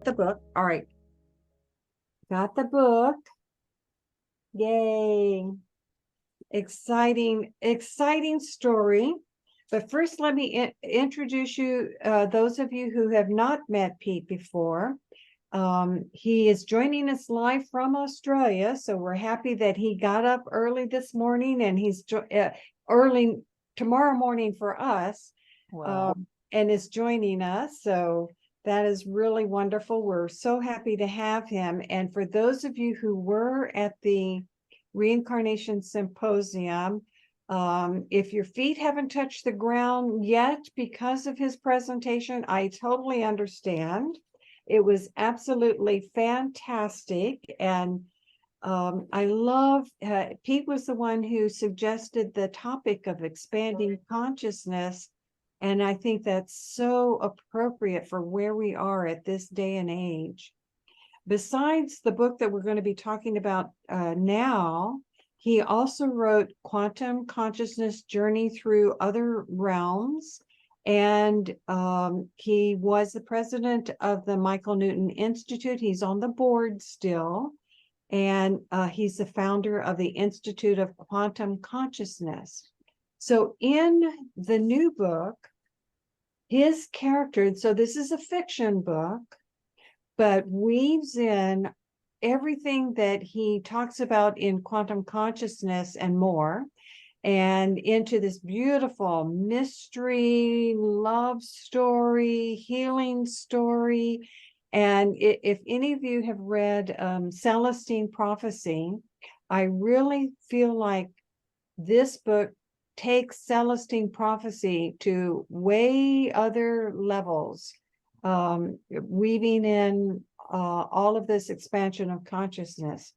the book. All right. Got the book. Yay. Exciting story. But first, let me introduce you, those of you who have not met Pete before. He is joining us live from Australia, so we're happy that he got up early this morning, and he's early tomorrow morning for us. Wow. And is joining us. So that is really wonderful. We're so happy to have him. And for those of you who were at the Reincarnation Symposium, if your feet haven't touched the ground yet because of his presentation, I totally understand. It was absolutely fantastic. And I love, Pete was the one who suggested the topic of expanding consciousness. And I think that's so appropriate for where we are at this day and age. Besides the book that we're going to be talking about now, he also wrote Quantum Consciousness Journey Through Other Realms. And he was the president of the Michael Newton Institute. He's on the board still. And he's the founder of the Institute of Quantum Consciousness. So in the new book, his character, so this is a fiction book, but weaves in everything that he talks about in quantum consciousness and more, and into this beautiful mystery, love story, healing story. And if any of you have read Celestine Prophecy, I really feel like this book takes Celestine Prophecy to way other levels, weaving in all of this expansion of consciousness.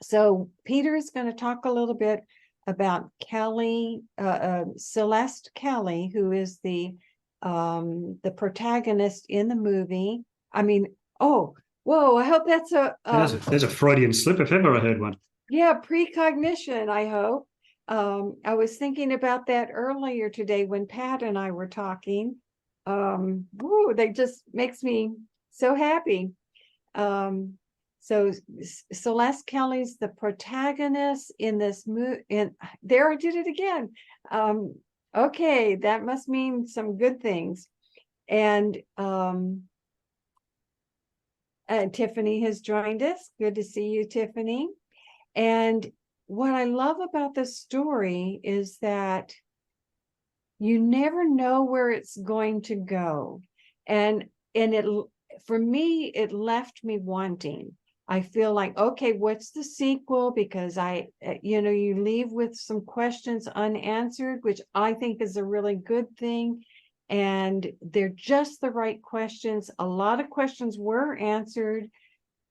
So Peter is going to talk a little bit about Kelly, Celeste Kelly, who is the protagonist in the movie. I mean, oh, whoa! I hope that's there's a Freudian slip if ever I heard one. Yeah, precognition. I hope. I was thinking about that earlier today when Pat and I were talking. Woo, that just makes me so happy. So Celeste Kelly's the protagonist in this movie, and there I did it again. Okay, that must mean some good things. And Tiffany has joined us. Good to see you, Tiffany. And what I love about this story is that you never know where it's going to go. And it, for me, it left me wanting. I feel like, okay, what's the sequel? Because you leave with some questions unanswered, which I think is a really good thing. And they're just the right questions. A lot of questions were answered,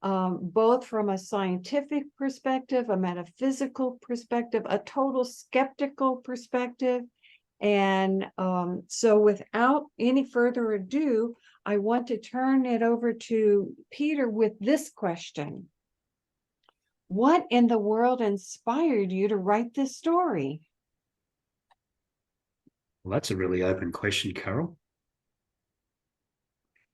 both from a scientific perspective, a metaphysical perspective, a total skeptical perspective. And so without any further ado, I want to turn it over to Peter with this question. What in the world inspired you to write this story? Well, that's a really open question, Carol.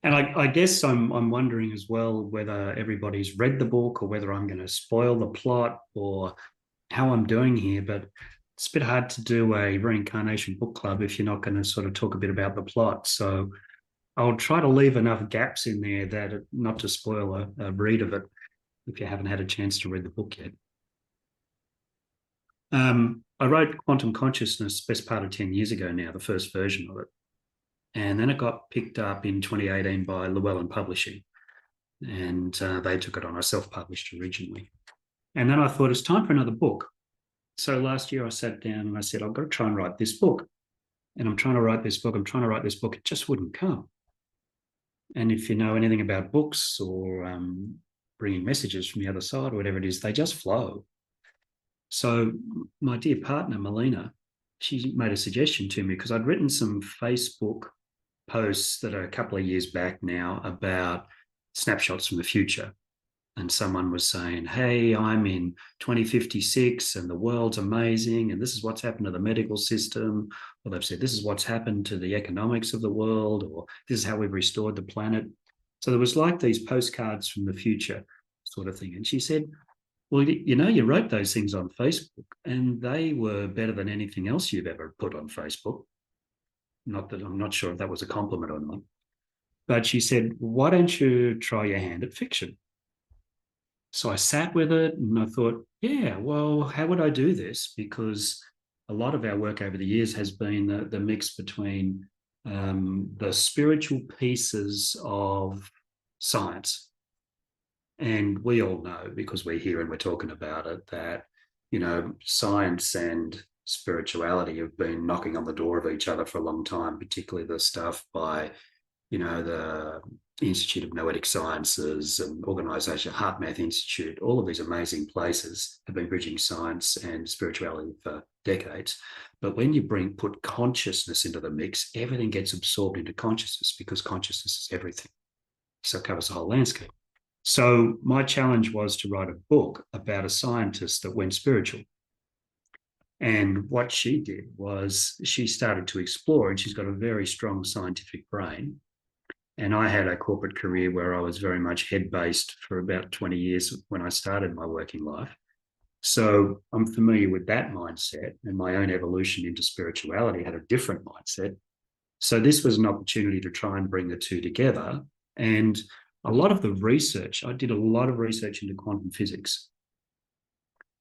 And I guess I'm wondering as well whether everybody's read the book or whether I'm going to spoil the plot or how I'm doing here. But it's a bit hard to do a Reincarnation Book Club if you're not going to sort of talk a bit about the plot. So I'll try to leave enough gaps in there that not to spoil a read of it if you haven't had a chance to read the book yet. I wrote Quantum Consciousness best part of 10 years ago now, the first version of it. And then it got picked up in 2018 by Llewellyn Publishing. And they took it on. I self-published originally. And then I thought, it's time for another book. So last year I sat down and I said, I've got to try and write this book. And I'm trying to write this book. I'm trying to write this book. It just wouldn't come. And if you know anything about books or bringing messages from the other side or whatever it is, they just flow. So my dear partner, Melina, she made a suggestion to me because I'd written some Facebook posts that are a couple of years back now about snapshots from the future. And someone was saying, hey, I'm in 2056 and the world's amazing and this is what's happened to the medical system. Or they've said, this is what's happened to the economics of the world, or this is how we've restored the planet. So there was like these postcards from the future sort of thing. And she said, well, you know, you wrote those things on Facebook and they were better than anything else you've ever put on Facebook. Not that I'm not sure if that was a compliment or not. But she said, why don't you try your hand at fiction? So I sat with it and I thought, yeah, well, how would I do this? Because a lot of our work over the years has been the mix between the spiritual pieces of science. And we all know, because we're here and we're talking about it, that, you know, science and spirituality have been knocking on the door of each other for a long time, particularly the stuff by, you know, the Institute of Noetic Sciences and Organisation Heart Math Institute. All of these amazing places have been bridging science and spirituality for decades. But when you put consciousness into the mix, everything gets absorbed into consciousness because consciousness is everything. So it covers the whole landscape. So my challenge was to write a book about a scientist that went spiritual. And what she did was she started to explore, and she's got a very strong scientific brain. And I had a corporate career where I was very much head-based for about 20 years when I started my working life. So I'm familiar with that mindset, and my own evolution into spirituality had a different mindset. So this was an opportunity to try and bring the two together. And a lot of the research, I did a lot of research into quantum physics.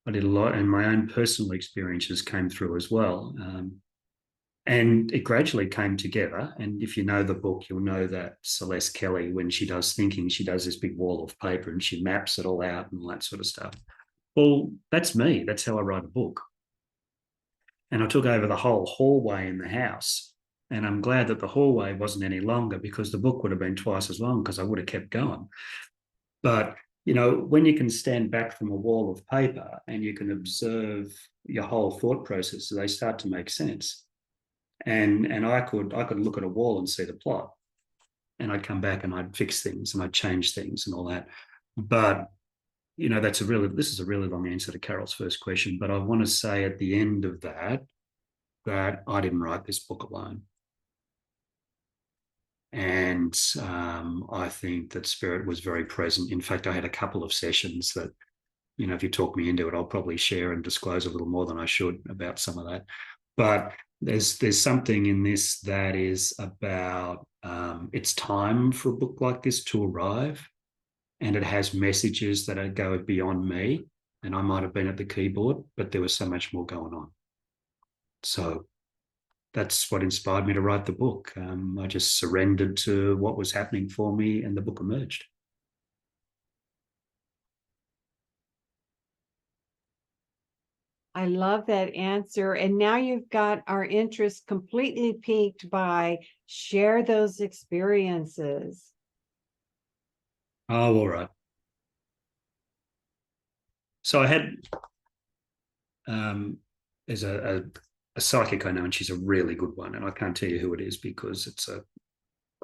I did a lot, and my own personal experiences came through as well. And it gradually came together. And if you know the book, you'll know that Celeste Kelly, when she does thinking, she does this big wall of paper and she maps it all out and all that sort of stuff. Well, that's me. That's how I write a book. And I took over the whole hallway in the house. And I'm glad that the hallway wasn't any longer, because the book would have been twice as long, because I would have kept going. But, you know, when you can stand back from a wall of paper and you can observe your whole thought process, they start to make sense. And I could look at a wall and see the plot, and I'd come back and I'd fix things and I'd change things and all that. But, you know, this is a really long answer to Carol's first question. But I want to say at the end of that I didn't write this book alone. And I think that spirit was very present. In fact, I had a couple of sessions that, you know, if you talk me into it, I'll probably share and disclose a little more than I should about some of that. But there's something in this that is about it's time for a book like this to arrive, and it has messages that go beyond me. And I might have been at the keyboard, but there was so much more going on. So that's what inspired me to write the book. I just surrendered to what was happening for me, and the book emerged. I love that answer. And now you've got our interest completely piqued by share those experiences. Oh, all right. So I had there's a psychic I know, and she's a really good one, and I can't tell you who it is because it's a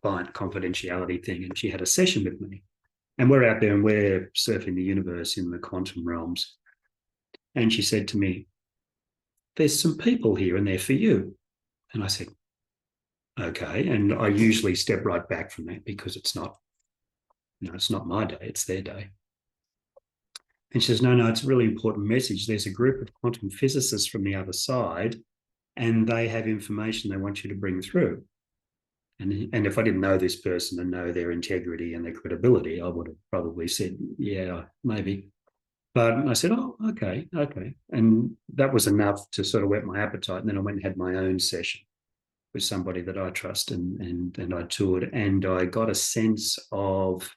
client confidentiality thing. And she had a session with me, and we're out there and we're surfing the universe in the quantum realms. And she said to me, "There's some people here and they're for you." And I said, "Okay." And I usually step right back from that because it's not, you know, it's not my day, it's their day. And she says, no, it's a really important message. There's a group of quantum physicists from the other side, and they have information they want you to bring through. And if I didn't know this person and know their integrity and their credibility, I would have probably said, yeah, maybe. But I said, oh, okay. And that was enough to sort of whet my appetite. And then I went and had my own session with somebody that I trust, and I toured, and I got a sense of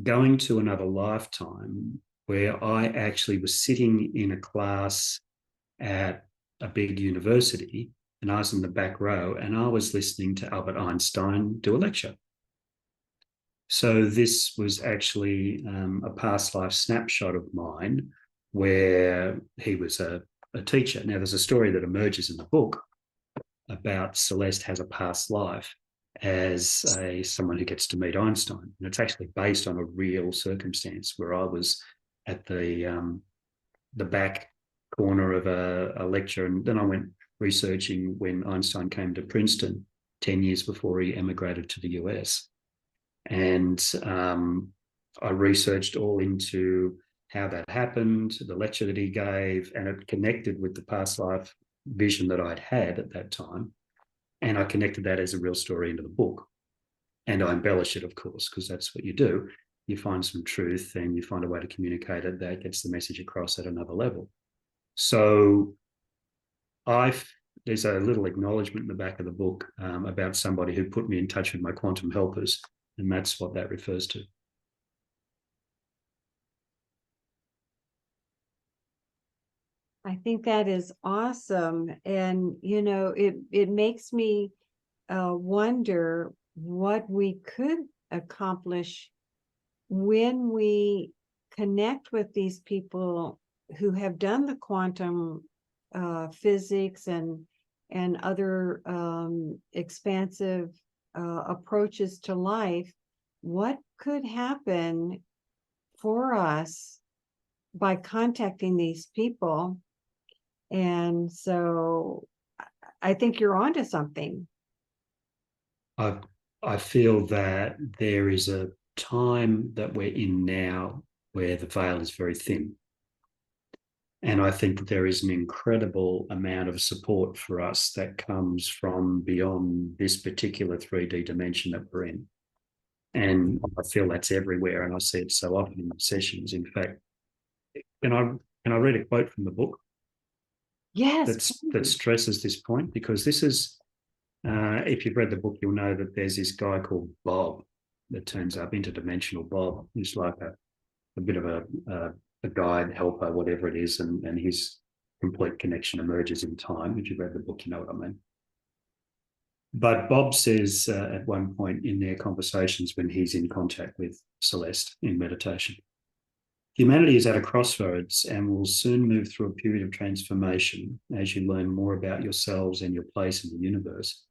going to another lifetime where I actually was sitting in a class at a big university, and I was in the back row, and I was listening to Albert Einstein do a lecture. So this was actually a past life snapshot of mine where he was a teacher. Now, there's a story that emerges in the book about Celeste has a past life as someone who gets to meet Einstein. And it's actually based on a real circumstance where I was at the back corner of a lecture, and then I went researching when Einstein came to Princeton 10 years before he emigrated to the US. And I researched all into how that happened, the lecture that he gave, and it connected with the past life vision that I'd had at that time. And I connected that as a real story into the book. And I embellish it, of course, because that's what you do. You find some truth and you find a way to communicate it that gets the message across at another level. So there's a little acknowledgement in the back of the book about somebody who put me in touch with my quantum helpers, and that's what that refers to. I think that is awesome. And, you know, it makes me wonder what we could accomplish when we connect with these people who have done the quantum physics and other expansive approaches to life. What could happen for us by contacting these people? And so I think you're onto something. I feel that there is a time that we're in now where the veil is very thin. And I think that there is an incredible amount of support for us that comes from beyond this particular 3D dimension that we're in. And I feel that's everywhere. And I see it so often in sessions. In fact, can I read a quote from the book? Yes. That stresses this point, because this is, if you've read the book, you'll know that there's this guy called Bob that turns up, interdimensional Bob, who's like a bit of a guide, helper, whatever it is, and his complete connection emerges in time. If you've read the book, you know what I mean. But Bob says at one point in their conversations when he's in contact with Celeste in meditation, humanity is at a crossroads and will soon move through a period of transformation as you learn more about yourselves and your place in the universe.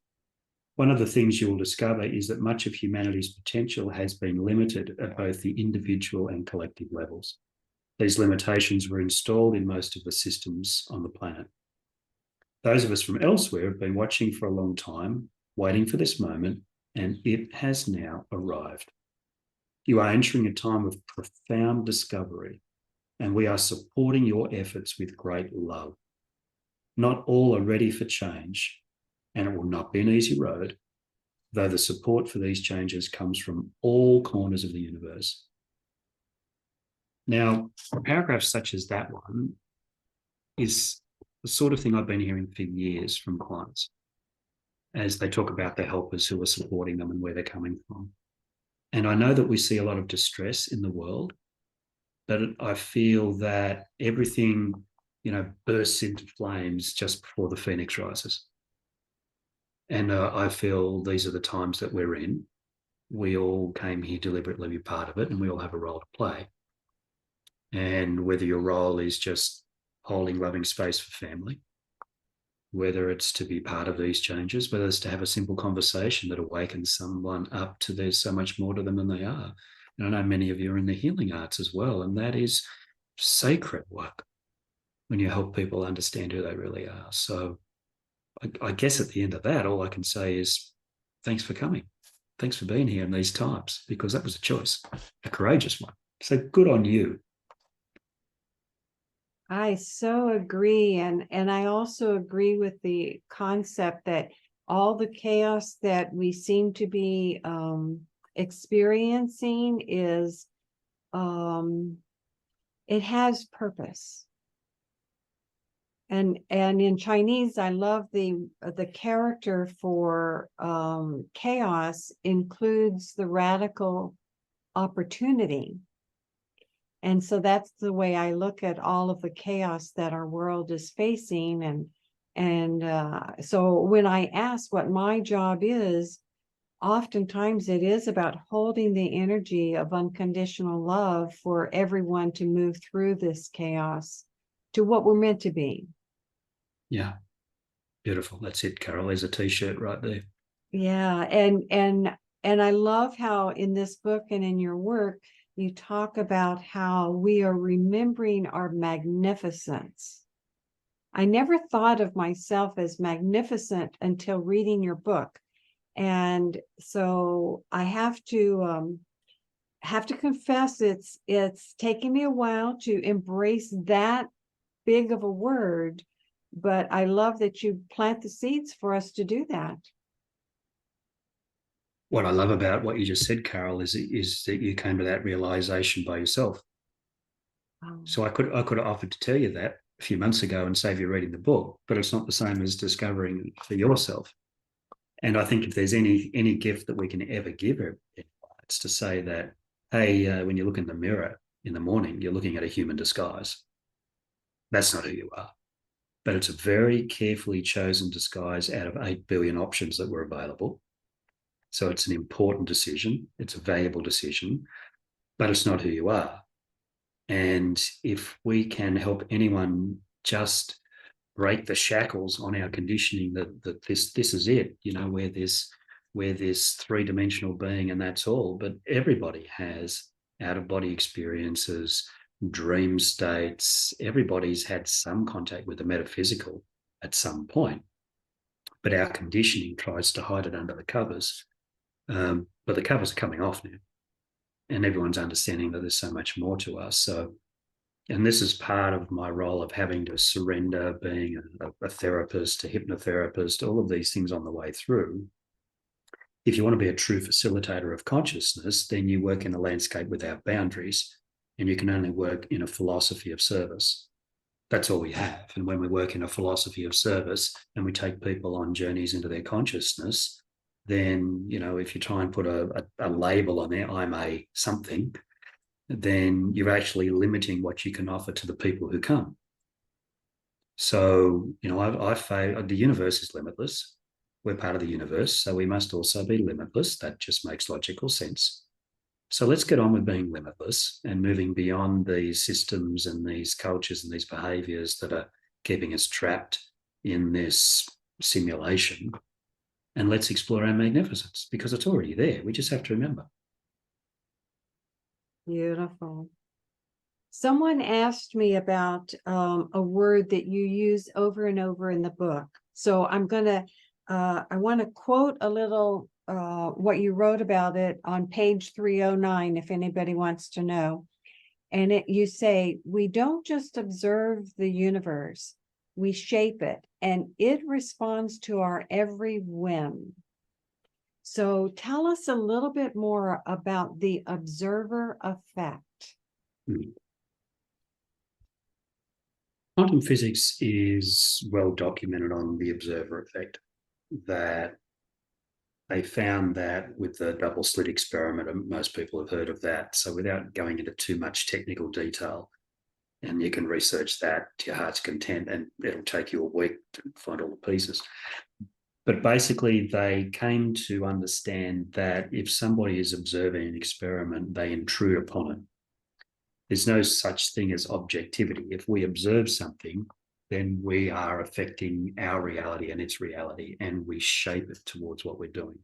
One of the things you will discover is that much of humanity's potential has been limited at both the individual and collective levels. These limitations were installed in most of the systems on the planet. Those of us from elsewhere have been watching for a long time, waiting for this moment, and it has now arrived. You are entering a time of profound discovery, and we are supporting your efforts with great love. Not all are ready for change, and it will not be an easy road, though the support for these changes comes from all corners of the universe. Now, paragraphs such as that one is the sort of thing I've been hearing for years from clients as they talk about the helpers who are supporting them and where they're coming from. And I know that we see a lot of distress in the world, but I feel that everything, bursts into flames just before the phoenix rises. And I feel these are the times that we're in. We all came here deliberately to be part of it, and we all have a role to play. And whether your role is just holding loving space for family, whether it's to be part of these changes, whether it's to have a simple conversation that awakens someone up to there's so much more to them than they are. And I know many of you are in the healing arts as well, and that is sacred work when you help people understand who they really are. So I guess at the end of that, all I can say is thanks for coming. Thanks for being here in these times, because that was a choice, a courageous one. So good on you. I so agree. And I also agree with the concept that all the chaos that we seem to be experiencing is, it has purpose. And in Chinese, I love the character for chaos includes the radical opportunity. And so that's the way I look at all of the chaos that our world is facing. And so when I ask what my job is, oftentimes it is about holding the energy of unconditional love for everyone to move through this chaos to what we're meant to be. Yeah. Beautiful. That's it, Carol. There's a t-shirt right there. Yeah. And I love how in this book and in your work, you talk about how we are remembering our magnificence. I never thought of myself as magnificent until reading your book. And so I have to confess it's taken me a while to embrace that big of a word, but I love that you plant the seeds for us to do that. What I love about what you just said, Carol, is that you came to that realization by yourself. So I could have offered to tell you that a few months ago and save you reading the book, but it's not the same as discovering for yourself. And I think if there's any gift that we can ever give it, it's to say that, hey, when you look in the mirror in the morning, you're looking at a human disguise. That's not who you are. But it's a very carefully chosen disguise out of 8 billion options that were available. So it's an important decision. It's a valuable decision, but it's not who you are. And if we can help anyone just break the shackles on our conditioning that this is it, we're this three-dimensional being and that's all. But everybody has out-of-body experiences, dream states. Everybody's had some contact with the metaphysical at some point, but our conditioning tries to hide it under the covers. But the covers are coming off now, and everyone's understanding that there's so much more to us. So, and this is part of my role of having to surrender, being a therapist, a hypnotherapist, all of these things on the way through. If you want to be a true facilitator of consciousness, then you work in a landscape without boundaries, and you can only work in a philosophy of service. That's all we have. And when we work in a philosophy of service and we take people on journeys into their consciousness, then, if you try and put a label on there, I'm a something, then you're actually limiting what you can offer to the people who come. So, I favor the universe is limitless. We're part of the universe, so we must also be limitless. That just makes logical sense. So let's get on with being limitless and moving beyond these systems and these cultures and these behaviors that are keeping us trapped in this simulation. And let's explore our magnificence, because it's already there. We just have to remember. Beautiful. Someone asked me about a word that you use over and over in the book. So I want to quote a little what you wrote about it on page 309, if anybody wants to know. And you say, we don't just observe the universe, we shape it, and it responds to our every whim. So tell us a little bit more about the observer effect. Quantum physics is well documented on the observer effect, that they found that with the double slit experiment, and most people have heard of that. So without going into too much technical detail, and you can research that to your heart's content, and it'll take you a week to find all the pieces. But basically, they came to understand that if somebody is observing an experiment, they intrude upon it. There's no such thing as objectivity. If we observe something, then we are affecting our reality and its reality, and we shape it towards what we're doing.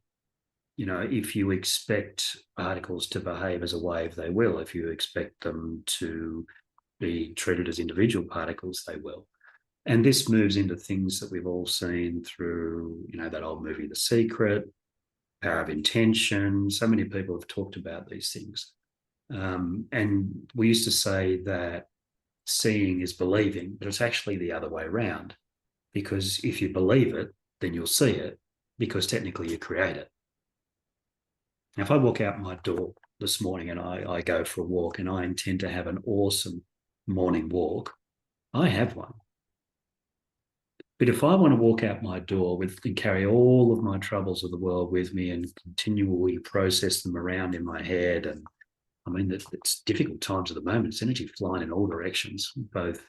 If you expect particles to behave as a wave, they will. If you expect them to be treated as individual particles, they will. And this moves into things that we've all seen through, that old movie, The Secret, Power of Intention. So many people have talked about these things. And we used to say that seeing is believing, but it's actually the other way around. Because if you believe it, then you'll see it, because technically you create it. Now, if I walk out my door this morning and I go for a walk and I intend to have an awesome morning walk, I have one. But if I want to walk out my door and carry all of my troubles of the world with me and continually process them around in my head, and it's difficult times at the moment. It's energy flying in all directions, both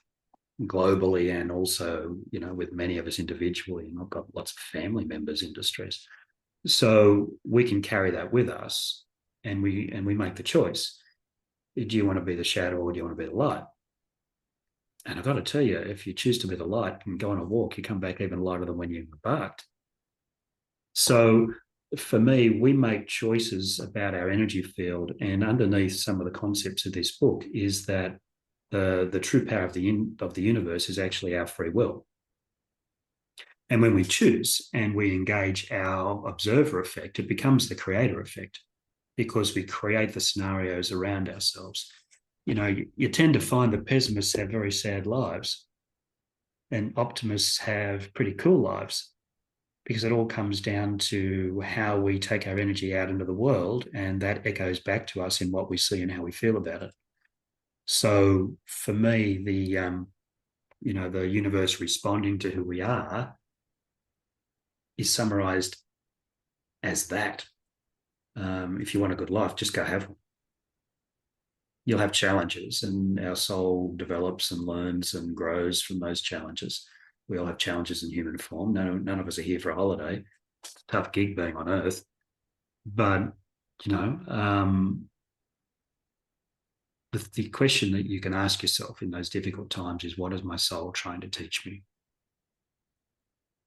globally and also, with many of us individually. And I've got lots of family members in distress. So we can carry that with us, and we make the choice. Do you want to be the shadow or do you want to be the light? And I've got to tell you, if you choose to be the light and go on a walk, you come back even lighter than when you embarked. So for me, we make choices about our energy field, and underneath some of the concepts of this book is that the true power of the universe is actually our free will. And when we choose and we engage our observer effect, it becomes the creator effect, because we create the scenarios around ourselves. You tend to find that pessimists have very sad lives and optimists have pretty cool lives, because it all comes down to how we take our energy out into the world, and that echoes back to us in what we see and how we feel about it. So for me, the universe responding to who we are is summarized as that. If you want a good life, just go have one. You'll have challenges, and our soul develops and learns and grows from those challenges. We all have challenges in human form. None of us are here for a holiday. It's a tough gig being on Earth. But, the question that you can ask yourself in those difficult times is, what is my soul trying to teach me?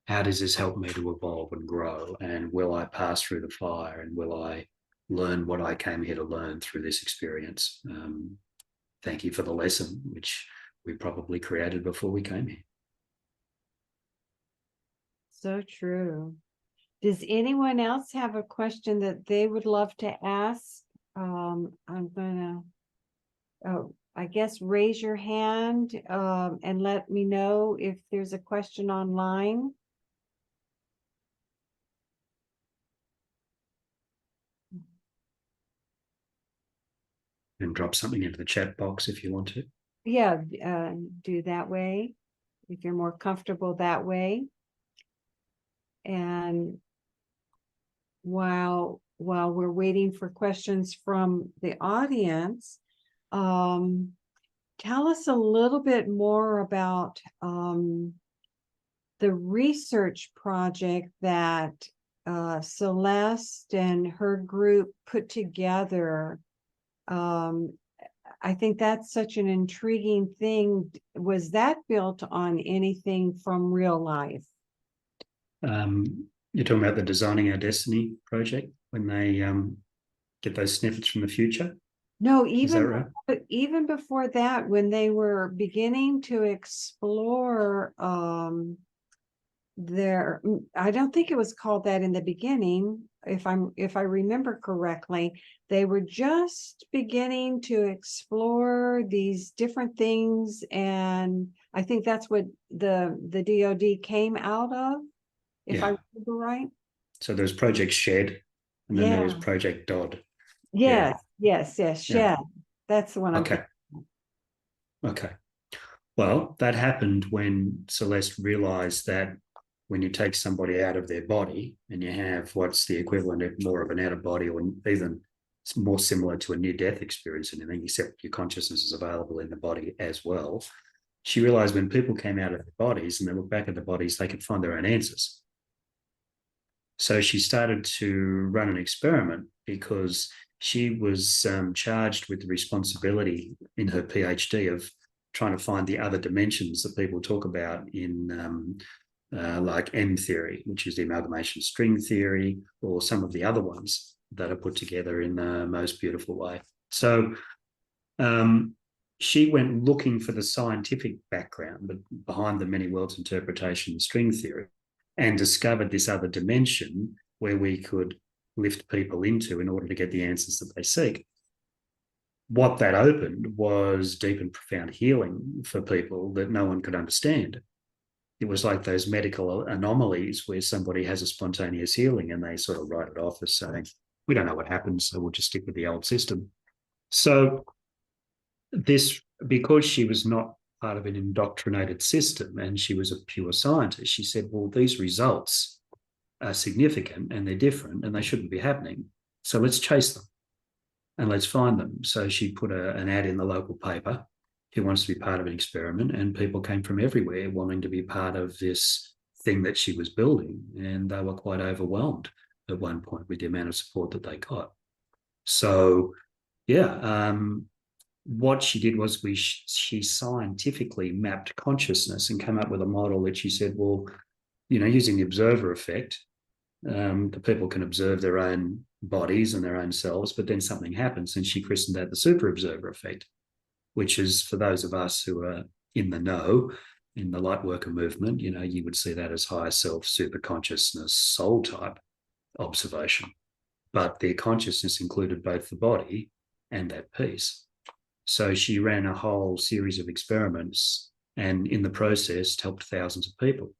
How does this help me to evolve and grow? And will I pass through the fire? And will I learn what I came here to learn through this experience? Thank you for the lesson, which we probably created before we came here. So true. Does anyone else have a question that they would love to ask? I'm gonna, I guess, raise your hand and let me know if there's a question online. And drop something into the chat box if you want to. Yeah, do that way if you're more comfortable that way. And while we're waiting for questions from the audience, tell us a little bit more about the research project that Celeste and her group put together. I think that's such an intriguing thing. Was that built on anything from real life? You're talking about the Designing Our Destiny project, when they get those snippets from the future? No, Is that right? even before that, when they were beginning to explore I don't think it was called that in the beginning, if I remember correctly. They were just beginning to explore these different things, and I think that's what the DoD came out of, if I remember right. So there was Project Shed, and then there was Project Dodd. Yes, Shed. Yeah. That's the one I'm Okay. Okay. Well, that happened when Celeste realized that when you take somebody out of their body and you have what's the equivalent of more of an out of body, or even it's more similar to a near-death experience, and anything, except your consciousness is available in the body as well. She realized when people came out of their bodies and they looked back at the bodies, they could find their own answers. So she started to run an experiment, because she was charged with the responsibility in her PhD of trying to find the other dimensions that people talk about in like M theory, which is the amalgamation string theory, or some of the other ones that are put together in the most beautiful way. So she went looking for the scientific background behind the many worlds interpretation string theory, and discovered this other dimension where we could lift people into in order to get the answers that they seek. What that opened was deep and profound healing for people that no one could understand. It was like those medical anomalies where somebody has a spontaneous healing and they sort of write it off as saying, we don't know what happened, so we'll just stick with the old system. So this, because she was not part of an indoctrinated system and she was a pure scientist, she said, well, these results are significant and they're different and they shouldn't be happening. So let's chase them and let's find them. So she put an ad in the local paper, who wants to be part of an experiment, and people came from everywhere wanting to be part of this thing that she was building, and they were quite overwhelmed at one point with the amount of support that they got. So what she did was she scientifically mapped consciousness and came up with a model that she said, well, using the observer effect, the people can observe their own bodies and their own selves, but then something happens, and she christened that the super observer effect, which is, for those of us who are in the know in the light worker movement, you would see that as higher self, super consciousness, soul type observation. But their consciousness included both the body and that piece. So she ran a whole series of experiments and in the process helped thousands of people.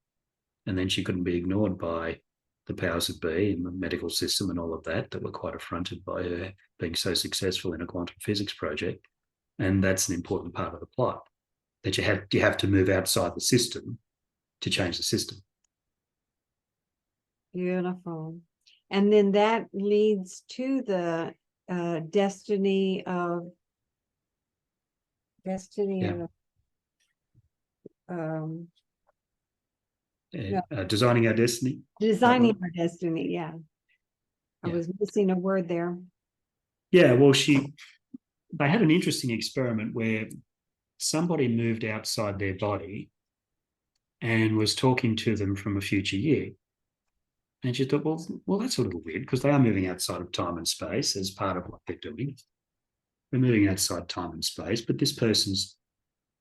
And then she couldn't be ignored by the powers that be and the medical system and all of that were quite affronted by her being so successful in a quantum physics project. And that's an important part of the plot, that you have to move outside the system to change the system. Beautiful. And then that leads to the destiny of Designing our destiny. Designing our destiny, yeah. I was missing a word there. Yeah, well, they had an interesting experiment where somebody moved outside their body and was talking to them from a future year. And she thought, well, that's a little weird because they are moving outside of time and space as part of what they're doing. They're moving outside time and space, but this person's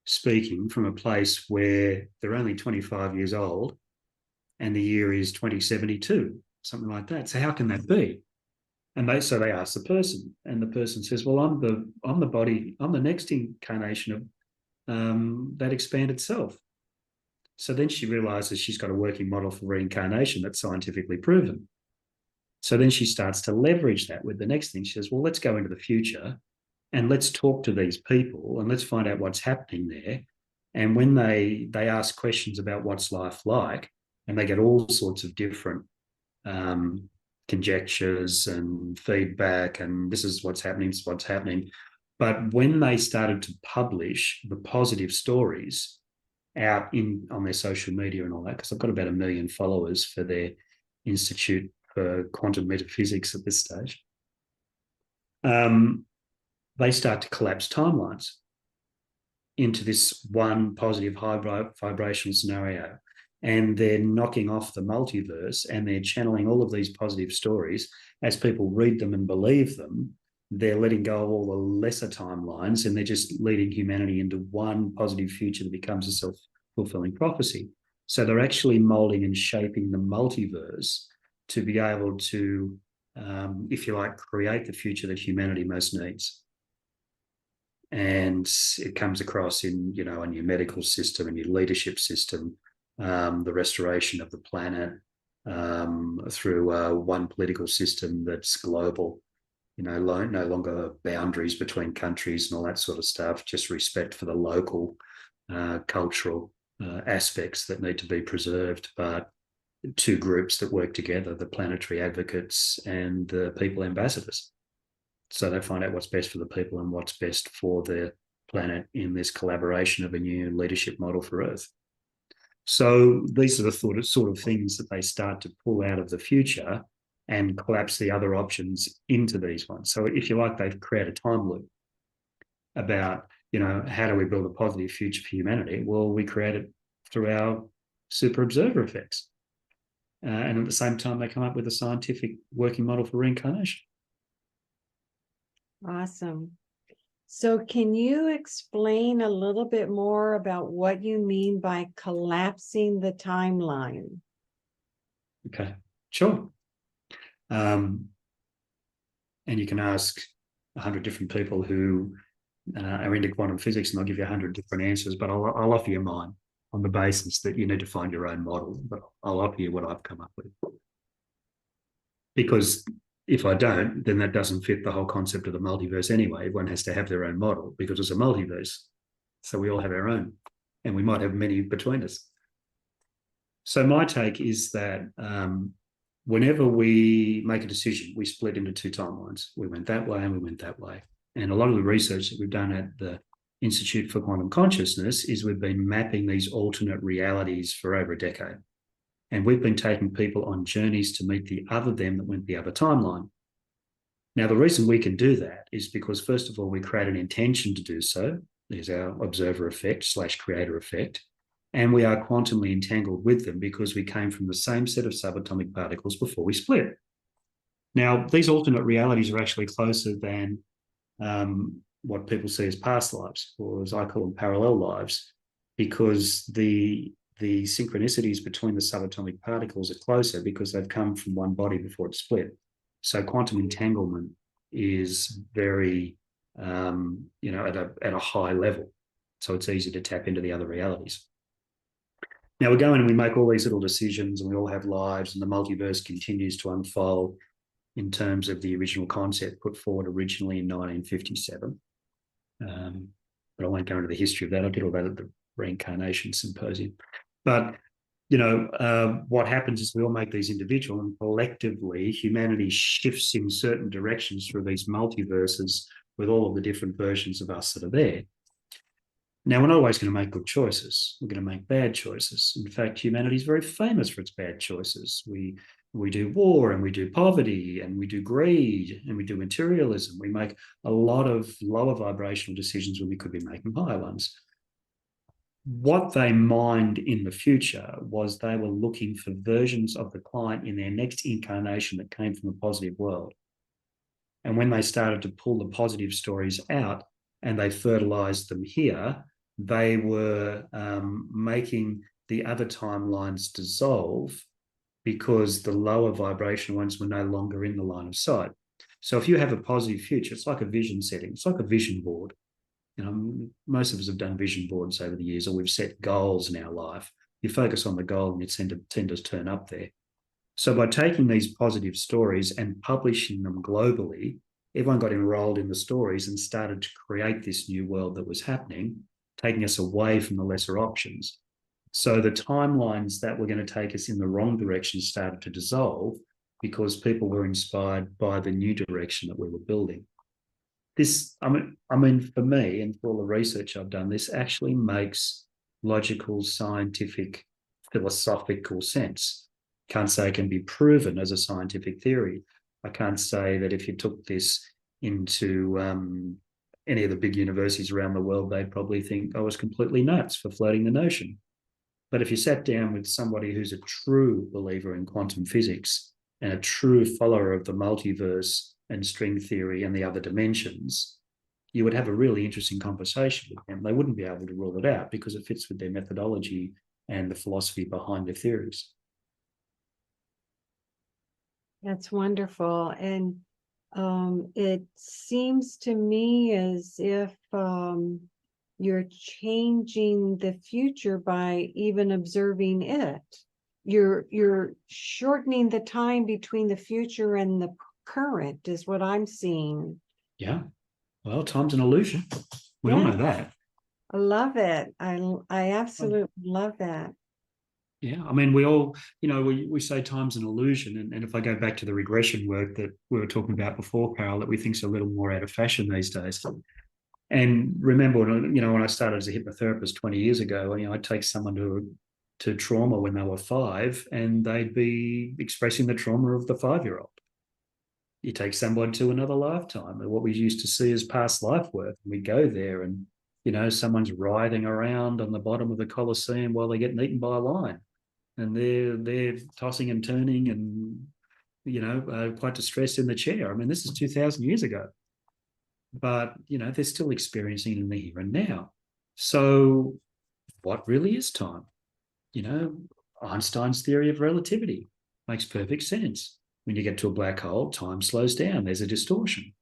speaking from a place where they're only 25 years old and the year is 2072, something like that. So how can that be? And they ask the person, and the person says, well, I'm the body, I'm the next incarnation of that expanded self. So then she realizes she's got a working model for reincarnation that's scientifically proven. So then she starts to leverage that with the next thing. She says, well, let's go into the future and let's talk to these people and let's find out what's happening there. And when they ask questions about what's life like, and they get all sorts of different conjectures and feedback, and this is what's happening, this is what's happening. But when they started to publish the positive stories out on their social media and all that, because I've got about 1 million followers for their Institute for Quantum Metaphysics at this stage, they start to collapse timelines into this one positive high vibrational scenario. And they're knocking off the multiverse and they're channeling all of these positive stories. As people read them and believe them, they're letting go of all the lesser timelines and they're just leading humanity into one positive future that becomes a self-fulfilling prophecy. So they're actually molding and shaping the multiverse to be able to, if you like, create the future that humanity most needs. And it comes across in, in your medical system and your leadership system, the restoration of the planet through one political system that's global, no longer boundaries between countries and all that sort of stuff, just respect for the local cultural aspects that need to be preserved, but two groups that work together, the planetary advocates and the people ambassadors. So they find out what's best for the people and what's best for the planet in this collaboration of a new leadership model for Earth. So these are the sort of things that they start to pull out of the future and collapse the other options into these ones. So if you like, they've created a time loop about, how do we build a positive future for humanity? Well, we create it through our super observer effects. And at the same time, they come up with a scientific working model for reincarnation. Awesome. So can you explain a little bit more about what you mean by collapsing the timeline? Okay, sure. And you can ask 100 different people who are into quantum physics and they'll give you 100 different answers, but I'll offer you mine on the basis that you need to find your own model, but I'll offer you what I've come up with. Because if I don't, then that doesn't fit the whole concept of the multiverse anyway. Everyone has to have their own model because it's a multiverse. So we all have our own, and we might have many between us. So my take is that whenever we make a decision, we split into two timelines. We went that way and we went that way. And a lot of the research that we've done at the Institute for Quantum Consciousness is we've been mapping these alternate realities for over a decade. And we've been taking people on journeys to meet the other them that went the other timeline. Now, the reason we can do that is because, first of all, we create an intention to do so. There's our observer effect / creator effect. And we are quantumly entangled with them because we came from the same set of subatomic particles before we split. Now, these alternate realities are actually closer than what people see as past lives, or as I call them, parallel lives. because the synchronicities between the subatomic particles are closer because they've come from one body before it split. So quantum entanglement is very, at a high level. So it's easy to tap into the other realities. Now we go in and we make all these little decisions, and we all have lives, and the multiverse continues to unfold in terms of the original concept put forward originally in 1957. But I won't go into the history of that. I did all that at the Reincarnation Symposium. But what happens is we all make these individual, and collectively humanity shifts in certain directions through these multiverses with all of the different versions of us that are there. Now, we're not always going to make good choices. We're going to make bad choices. In fact, humanity is very famous for its bad choices. We do war, and we do poverty, and we do greed, and we do materialism. We make a lot of lower vibrational decisions when we could be making higher ones. What they mined in the future was they were looking for versions of the client in their next incarnation that came from a positive world. And when they started to pull the positive stories out and they fertilized them here, they were making the other timelines dissolve because the lower vibrational ones were no longer in the line of sight. So if you have a positive future, it's like a vision setting. It's like a vision board. Most of us have done vision boards over the years, or we've set goals in our life. You focus on the goal and you tend to turn up there. So by taking these positive stories and publishing them globally, everyone got enrolled in the stories and started to create this new world that was happening, taking us away from the lesser options. So the timelines that were going to take us in the wrong direction started to dissolve because people were inspired by the new direction that we were building. This, I mean, for me and for all the research I've done, this actually makes logical, scientific, philosophical sense. Can't say it can be proven as a scientific theory. I can't say that if you took this into any of the big universities around the world, they'd probably think I was completely nuts for floating the notion. But if you sat down with somebody who's a true believer in quantum physics and a true follower of the multiverse and string theory and the other dimensions, you would have a really interesting conversation with them. They wouldn't be able to rule it out because it fits with their methodology and the philosophy behind their theories. That's wonderful. And it seems to me as if you're changing the future by even observing it. You're shortening the time between the future and the current is what I'm seeing. Yeah. Well, time's an illusion. We all know that. I love it. I absolutely love that. Yeah. I mean, we all, we say time's an illusion. And if I go back to the regression work that we were talking about before, Carol, that we think is a little more out of fashion these days. And remember, when I started as a hypnotherapist 20 years ago, I'd take someone to trauma when they were 5 and they'd be expressing the trauma of the 5-year-old. You take someone to another lifetime, and what we used to see as past life work. We go there and, someone's writhing around on the bottom of the Colosseum while they're getting eaten by a lion. And they're tossing and turning and, quite distressed in the chair. I mean, this is 2,000 years ago. But, they're still experiencing it in the here and now. So what really is time? Einstein's theory of relativity makes perfect sense. When you get to a black hole, time slows down. There's a distortion.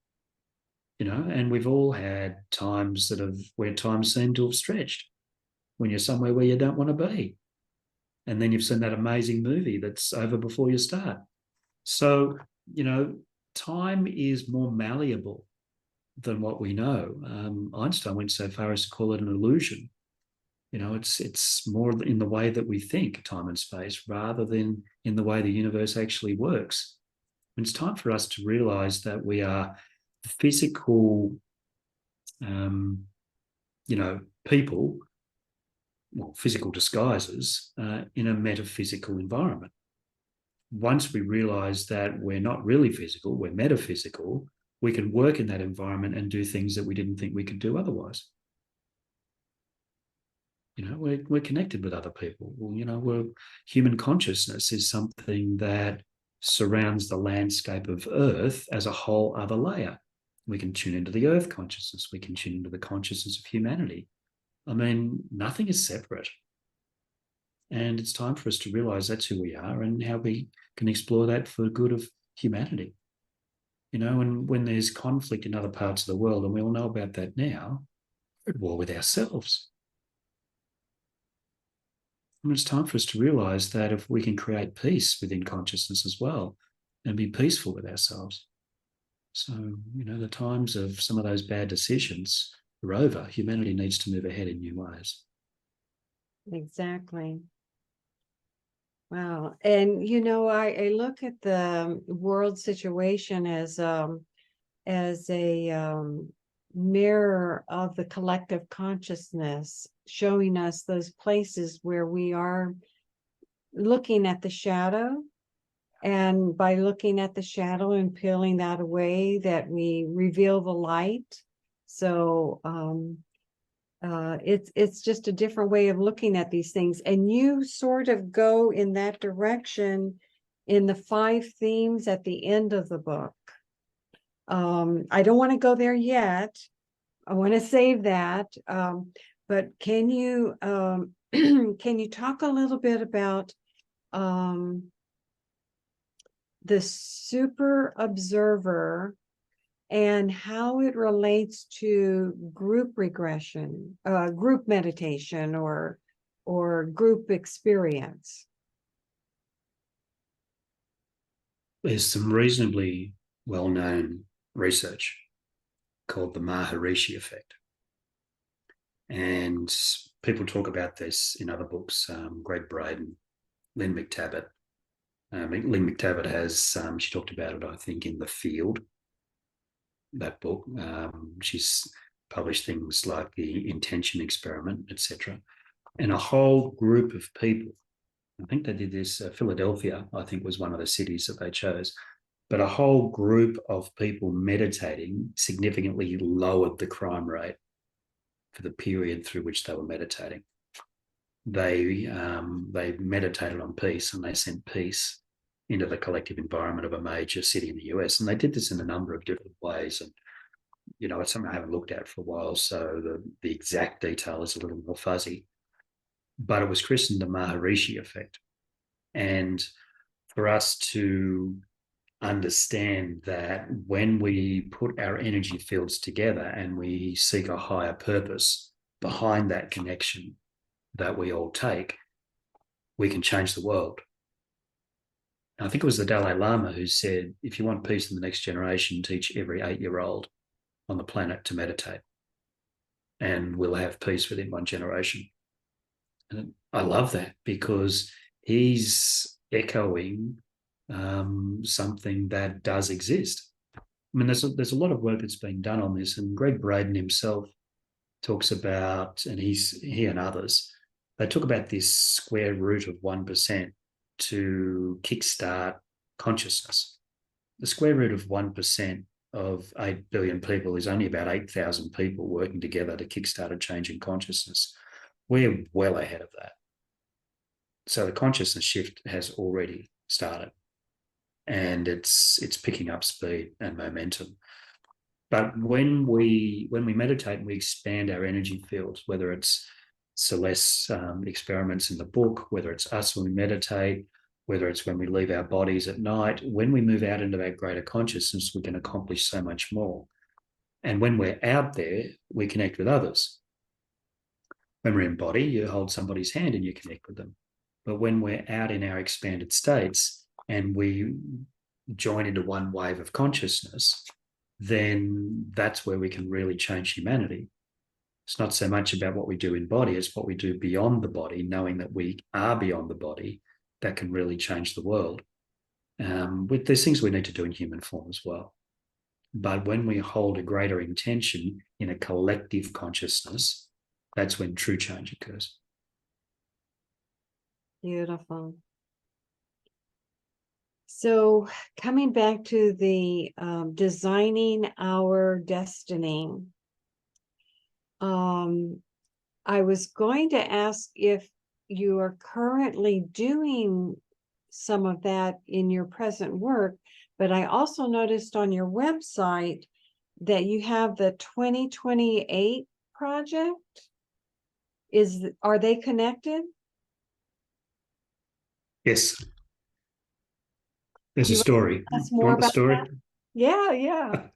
And we've all had times where time seemed to have stretched when you're somewhere where you don't want to be. And then you've seen that amazing movie that's over before you start. So, time is more malleable than what we know. Einstein went so far as to call it an illusion. It's more in the way that we think time and space rather than in the way the universe actually works. And it's time for us to realize that we are physical, people, physical disguises in a metaphysical environment. Once we realize that we're not really physical, we're metaphysical, we can work in that environment and do things that we didn't think we could do otherwise. We're connected with other people. Human consciousness is something that surrounds the landscape of Earth as a whole other layer. We can tune into the Earth consciousness. We can tune into the consciousness of humanity. I mean, nothing is separate. And it's time for us to realize that's who we are and how we can explore that for the good of humanity. You know, and when there's conflict in other parts of the world, and we all know about that now, we're at war with ourselves. And it's time for us to realize that if we can create peace within consciousness as well and be peaceful with ourselves. So, you know, the times of some of those bad decisions are over. Humanity needs to move ahead in new ways. Exactly. Wow. And you know, I look at the world situation as a mirror of the collective consciousness, showing us those places where we are looking at the shadow. And by looking at the shadow and peeling that away, that we reveal the light. So it's just a different way of looking at these things. And you sort of go in that direction in the 5 themes at the end of the book. I don't want to go there yet. I want to save that. But can you can you talk a little bit about the super observer and how it relates to group regression, group meditation, or group experience? There's some reasonably well-known research called the Maharishi effect. And people talk about this in other books, Greg Braden, Lynn McTavish. Lynn McTavish has, she talked about it, I think, in The Field, that book. She's published things like the intention experiment, etc. And a whole group of people, I think they did this, Philadelphia, I think, was one of the cities that they chose, but a whole group of people meditating significantly lowered the crime rate for the period through which they were meditating. They meditated on peace, and they sent peace into the collective environment of a major city in the US. And they did this in a number of different ways. And, you know, it's something I haven't looked at for a while, so the exact detail is a little more fuzzy. But it was christened the Maharishi effect. And for us to understand that when we put our energy fields together and we seek a higher purpose behind that connection that we all take, we can change the world. I think it was the Dalai Lama who said, if you want peace in the next generation, teach every 8-year-old on the planet to meditate, and we'll have peace within one generation. And I love that because he's echoing something that does exist. I mean, there's a lot of work that's been done on this, and Greg Braden himself talks about, and he and others, they talk about this square root of 1% to kickstart consciousness. The square root of 1% of 8 billion people is only about 8,000 people working together to kickstart a change in consciousness. We're well ahead of that. So the consciousness shift has already started, and it's picking up speed and momentum. But when we meditate and we expand our energy fields, whether it's Celeste's experiments in the book, whether it's us when we meditate, whether it's when we leave our bodies at night, when we move out into that greater consciousness, we can accomplish so much more. And when we're out there, we connect with others. When we're in body, you hold somebody's hand and you connect with them. But when we're out in our expanded states and we join into one wave of consciousness, then that's where we can really change humanity. It's not so much about what we do in body, it's what we do beyond the body, knowing that we are beyond the body, that can really change the world. There's things we need to do in human form as well. But when we hold a greater intention in a collective consciousness, that's when true change occurs. Beautiful. So coming back to the designing our destiny, I was going to ask if you are currently doing some of that in your present work, but I also noticed on your website that you have the 2028 project. are they connected? Yes, there's a You want story. to tell us You more want the about story? that? Yeah, yeah.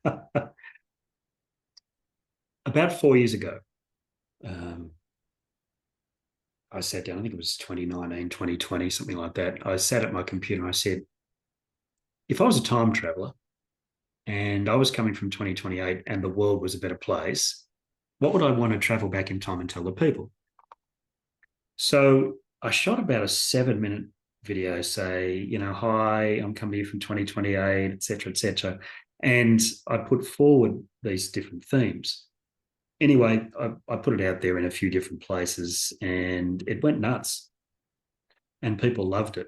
About 4 years ago, um, I sat down, I think it was 2019, 2020, something like that. I sat at my computer and I said, if I was a time traveler and I was coming from 2028 and the world was a better place, what would I want to travel back in time and tell the people? So I shot about a 7 minute video, say, hi, I'm coming here from 2028, et cetera, et cetera. And I put forward these different themes. Anyway, I put it out there in a few different places and it went nuts and people loved it.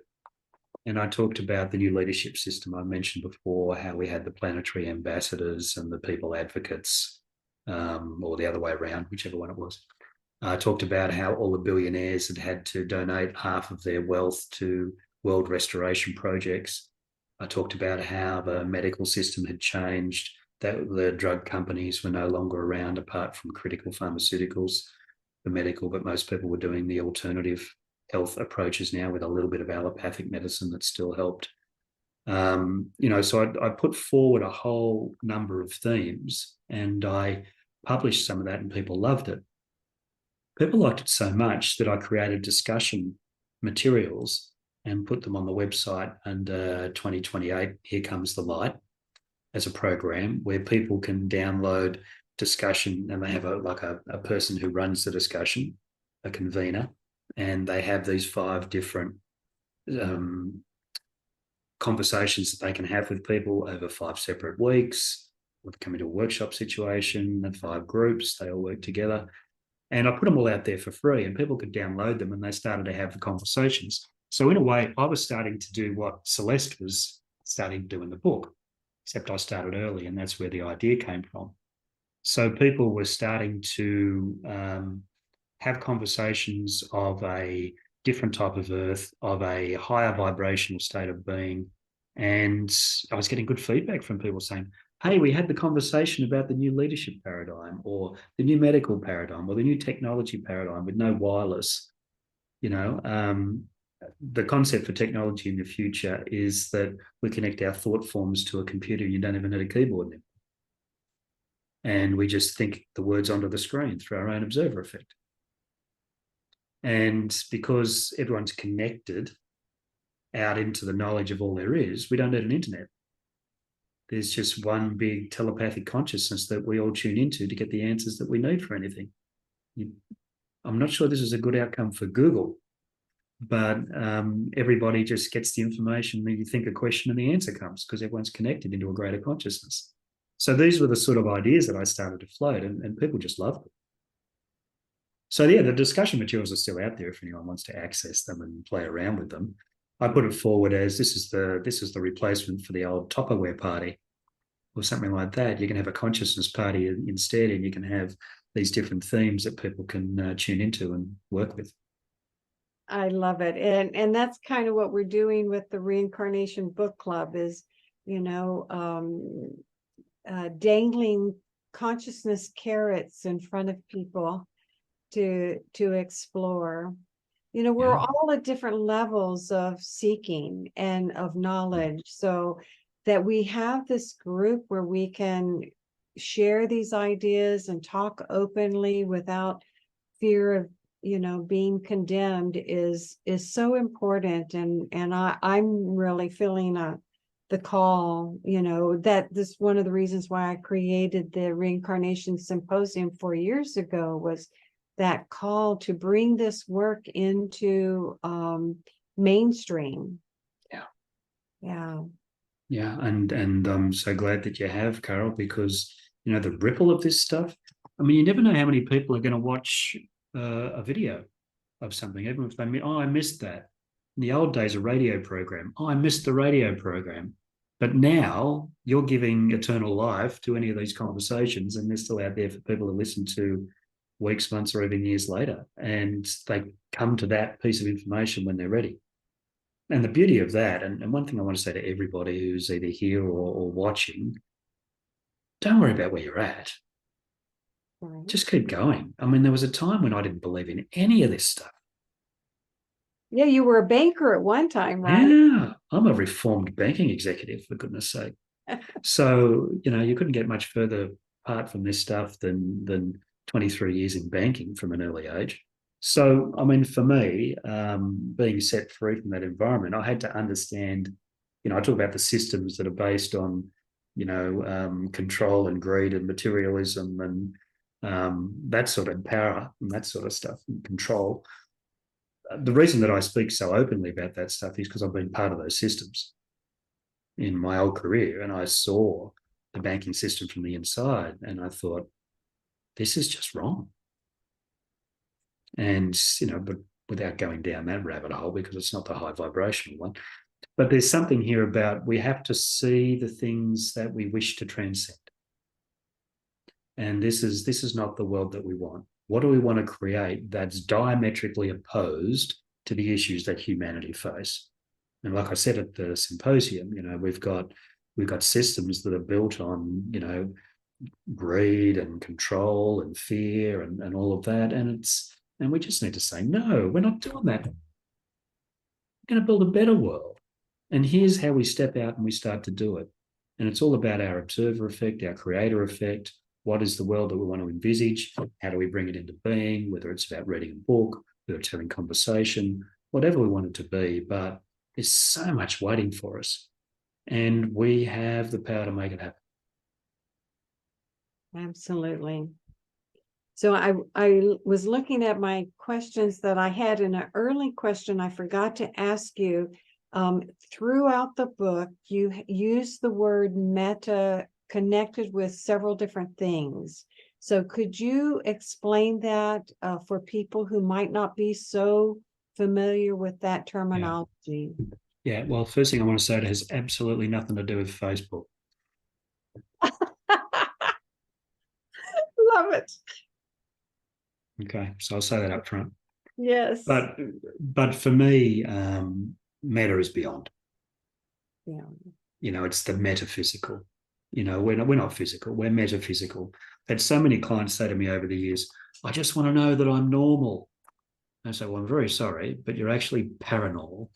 And I talked about the new leadership system I mentioned before, how we had the planetary ambassadors and the people advocates, or the other way around, whichever one it was. I talked about how all the billionaires had to donate half of their wealth to world restoration projects. I talked about how the medical system had changed, that the drug companies were no longer around apart from critical pharmaceuticals for medical, but most people were doing the alternative health approaches now with a little bit of allopathic medicine that still helped. So I put forward a whole number of themes and I published some of that and people loved it. People liked it so much that I created discussion materials and put them on the website under 2028 Here Comes the Light as a program where people can download discussion and they have a person who runs the discussion, a convener, and they have these 5 different conversations that they can have with people over 5 separate weeks. We've come into a workshop situation, and 5 groups, they all work together. And I put them all out there for free and people could download them and they started to have the conversations. So in a way, I was starting to do what Celeste was starting to do in the book, except I started early and that's where the idea came from. So people were starting to have conversations of a different type of earth, of a higher vibrational state of being. And I was getting good feedback from people saying, hey, we had the conversation about the new leadership paradigm or the new medical paradigm or the new technology paradigm with no wireless. The concept for technology in the future is that we connect our thought forms to a computer and you don't even need a keyboard anymore. And we just think the words onto the screen through our own observer effect. And because everyone's connected out into the knowledge of all there is, we don't need an internet. There's just one big telepathic consciousness that we all tune into to get the answers that we need for anything. I'm not sure this is a good outcome for Google, but everybody just gets the information that you think a question and the answer comes because everyone's connected into a greater consciousness. So these were the sort of ideas that I started to float and people just loved it. So yeah, the discussion materials are still out there if anyone wants to access them and play around with them. I put it forward as this is the replacement for the old Tupperware party or something like that. You can have a consciousness party instead, and you can have these different themes that people can tune into and work with. I love it. And that's kind of what we're doing with the Reincarnation Book Club is, dangling consciousness carrots in front of people to explore. We're all at different levels of seeking and of knowledge, so that we have this group where we can share these ideas and talk openly without fear of being condemned is so important. And I'm really feeling the call, that this one of the reasons why I created the Reincarnation Symposium 4 years ago was that call to bring this work into mainstream. Yeah, and I'm so glad that you have, Carol, because the ripple of this stuff. I mean, you never know how many people are going to watch a video of something, even if they I missed that. In the old days, a radio program. I missed the radio program. But now you're giving eternal life to any of these conversations, and they're still out there for people to listen to weeks, months, or even years later. And they come to that piece of information when they're ready. And the beauty of that, and one thing I want to say to everybody who's either here or watching, don't worry about where you're at. Right. Just keep going. I mean, there was a time when I didn't believe in any of this stuff. Yeah, you were a banker at one time, right? Yeah, I'm a reformed banking executive, for goodness sake. So, you couldn't get much further apart from this stuff than 23 years in banking from an early age. So, I mean, for me, being set free from that environment, I had to understand, I talk about the systems that are based on, control and greed and materialism and that sort of power and that sort of stuff and control. The reason that I speak so openly about that stuff is because I've been part of those systems in my old career, and I saw the banking system from the inside, and I thought, this is just wrong. And but without going down that rabbit hole, because it's not the high vibrational one, but there's something here about we have to see the things that we wish to transcend, and this is not the world that we want. What do we want to create that's diametrically opposed to the issues that humanity face? And like I said at the symposium, we've got systems that are built on, greed and control and fear and all of that. And we just need to say, no, we're not doing that. We're going to build a better world. And here's how we step out and we start to do it. And it's all about our observer effect, our creator effect. What is the world that we want to envisage? How do we bring it into being? Whether it's about reading a book, whether it's having conversation, whatever we want it to be. But there's so much waiting for us. And we have the power to make it happen. Absolutely. So I was looking at my questions that I had in an early question I forgot to ask you. Throughout the book, you use the word meta connected with several different things. So could you explain that for people who might not be so familiar with that terminology? Yeah, well, first thing I want to say, it has absolutely nothing to do with Facebook. Love it. Okay, so I'll say that up front. Yes. But for me, meta is beyond. Yeah. It's the metaphysical. We're not physical, we're metaphysical. I've had so many clients say to me over the years, I just want to know that I'm normal. I say, well, I'm very sorry, but you're actually paranormal.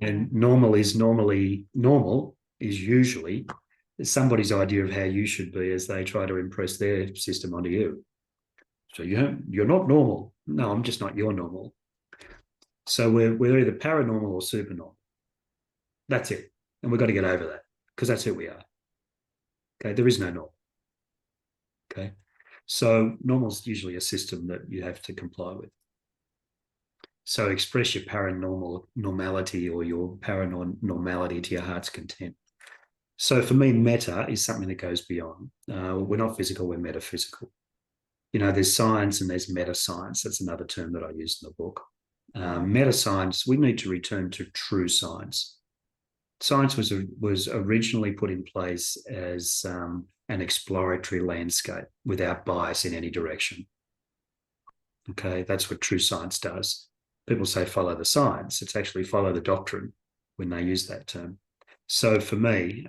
And normal is usually somebody's idea of how you should be as they try to impress their system onto you. So you're not normal. No, I'm just not your normal. So we're either paranormal or supernormal. That's it. And we've got to get over that because that's who we are. Okay, there is no normal. Okay. So normal is usually a system that you have to comply with. So express your normality or your paranormality to your heart's content. So for me, meta is something that goes beyond. We're not physical, we're metaphysical. There's science and there's meta science. That's another term that I use in the book. Meta science, we need to return to true science. Science was originally put in place as an exploratory landscape without bias in any direction. Okay, that's what true science does. People say follow the science. It's actually follow the doctrine when they use that term. So for me,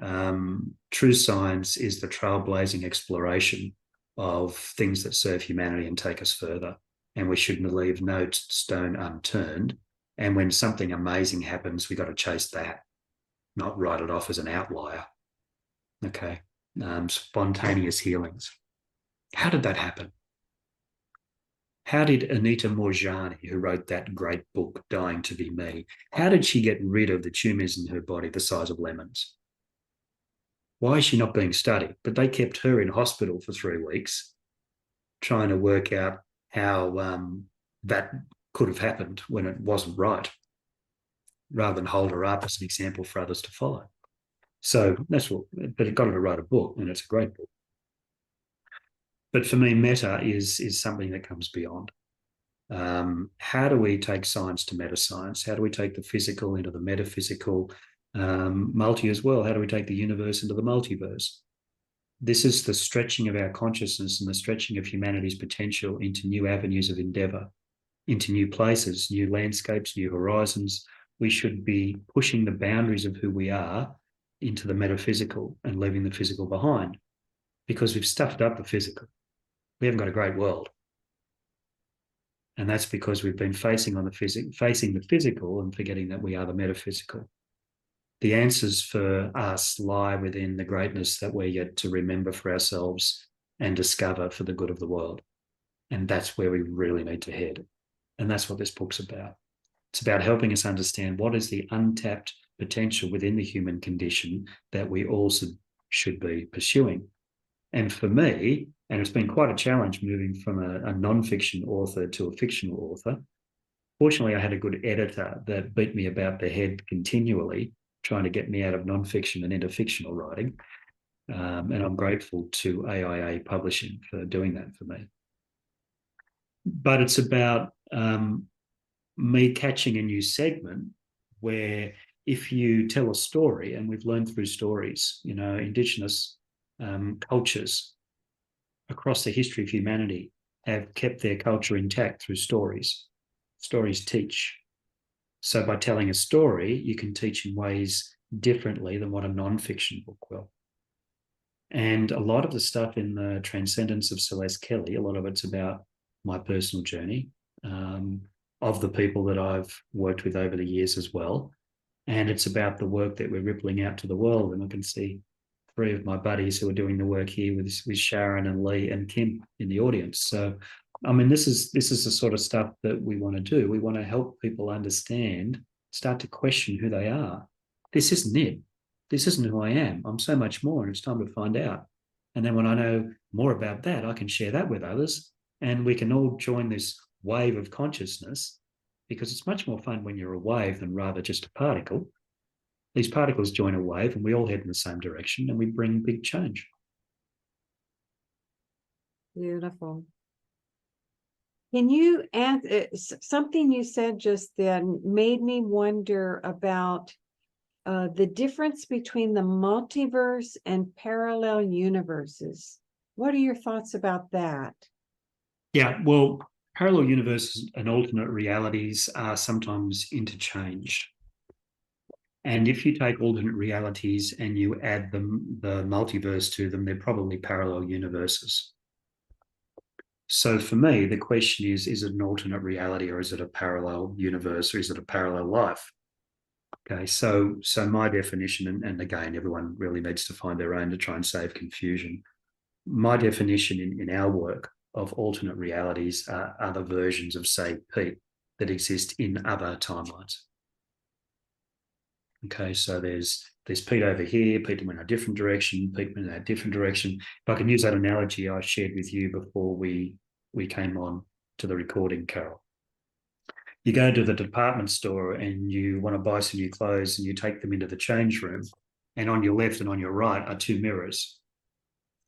true science is the trailblazing exploration of things that serve humanity and take us further. And we shouldn't leave no stone unturned. And when something amazing happens, we got to chase that, not write it off as an outlier. Okay. Spontaneous healings. How did that happen? How did Anita Moorjani, who wrote that great book, Dying to Be Me, how did she get rid of the tumours in her body the size of lemons? Why is she not being studied? But they kept her in hospital for 3 weeks trying to work out how that could have happened when it wasn't right, rather than hold her up as an example for others to follow. So that's what, but it got her to write a book, and it's a great book. But for me, meta is something that comes beyond. How do we take science to meta science? How do we take the physical into the metaphysical, multi as well? How do we take the universe into the multiverse? This is the stretching of our consciousness and the stretching of humanity's potential into new avenues of endeavour, into new places, new landscapes, new horizons. We should be pushing the boundaries of who we are into the metaphysical and leaving the physical behind. because we've stuffed up the physical. We haven't got a great world. And that's because we've been facing the physical and forgetting that we are the metaphysical. The answers for us lie within the greatness that we're yet to remember for ourselves and discover for the good of the world. And that's where we really need to head. And that's what this book's about. It's about helping us understand what is the untapped potential within the human condition that we also should be pursuing. And for me, and it's been quite a challenge moving from a non-fiction author to a fictional author. Fortunately, I had a good editor that beat me about the head continually, trying to get me out of non-fiction and into fictional writing. And I'm grateful to AIA Publishing for doing that for me. But it's about me catching a new segment where if you tell a story, and we've learned through stories, Indigenous cultures across the history of humanity have kept their culture intact through stories. Stories teach. So by telling a story, you can teach in ways differently than what a non-fiction book will. And a lot of the stuff in the Transcendence of Celeste Kelly, a lot of it's about my personal journey of the people that I've worked with over the years as well. And it's about the work that we're rippling out to the world. And I can see 3 of my buddies who are doing the work here with Sharon and Lee and Kim in the audience. So, I mean, this is the sort of stuff that we want to do. We want to help people understand, start to question who they are. This isn't it. This isn't who I am. I'm so much more, and it's time to find out. And then when I know more about that, I can share that with others, and we can all join this wave of consciousness, because it's much more fun when you're a wave than rather just a particle. These particles join a wave and we all head in the same direction and we bring big change. Beautiful. Can you add something you said just then made me wonder about the difference between the multiverse and parallel universes. What are your thoughts about that? Yeah, well, parallel universes and alternate realities are sometimes interchanged. And if you take alternate realities and you add the multiverse to them, they're probably parallel universes. So for me, the question is it an alternate reality, or is it a parallel universe, or is it a parallel life? Okay, so my definition, and again, everyone really needs to find their own to try and save confusion. My definition in our work of alternate realities are other versions of, say, Pete that exist in other timelines. Okay, so there's Pete over here, Pete went a different direction, Pete went in a different direction. If I can use that analogy I shared with you before we came on to the recording, Carol. You go to the department store and you want to buy some new clothes, and you take them into the change room, and on your left and on your right are 2 mirrors.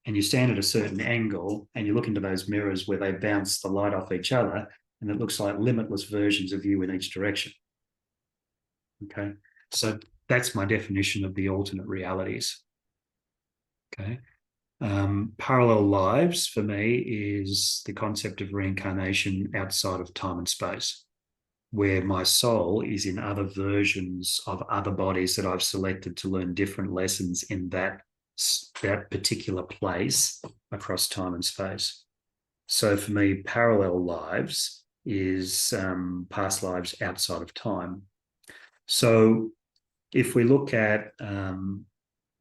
And you stand at a certain angle and you look into those mirrors where they bounce the light off each other, and it looks like limitless versions of you in each direction. Okay, so that's my definition of the alternate realities. Okay. Parallel lives for me is the concept of reincarnation outside of time and space, where my soul is in other versions of other bodies that I've selected to learn different lessons in that particular place across time and space. So for me, parallel lives is past lives outside of time. So if we look at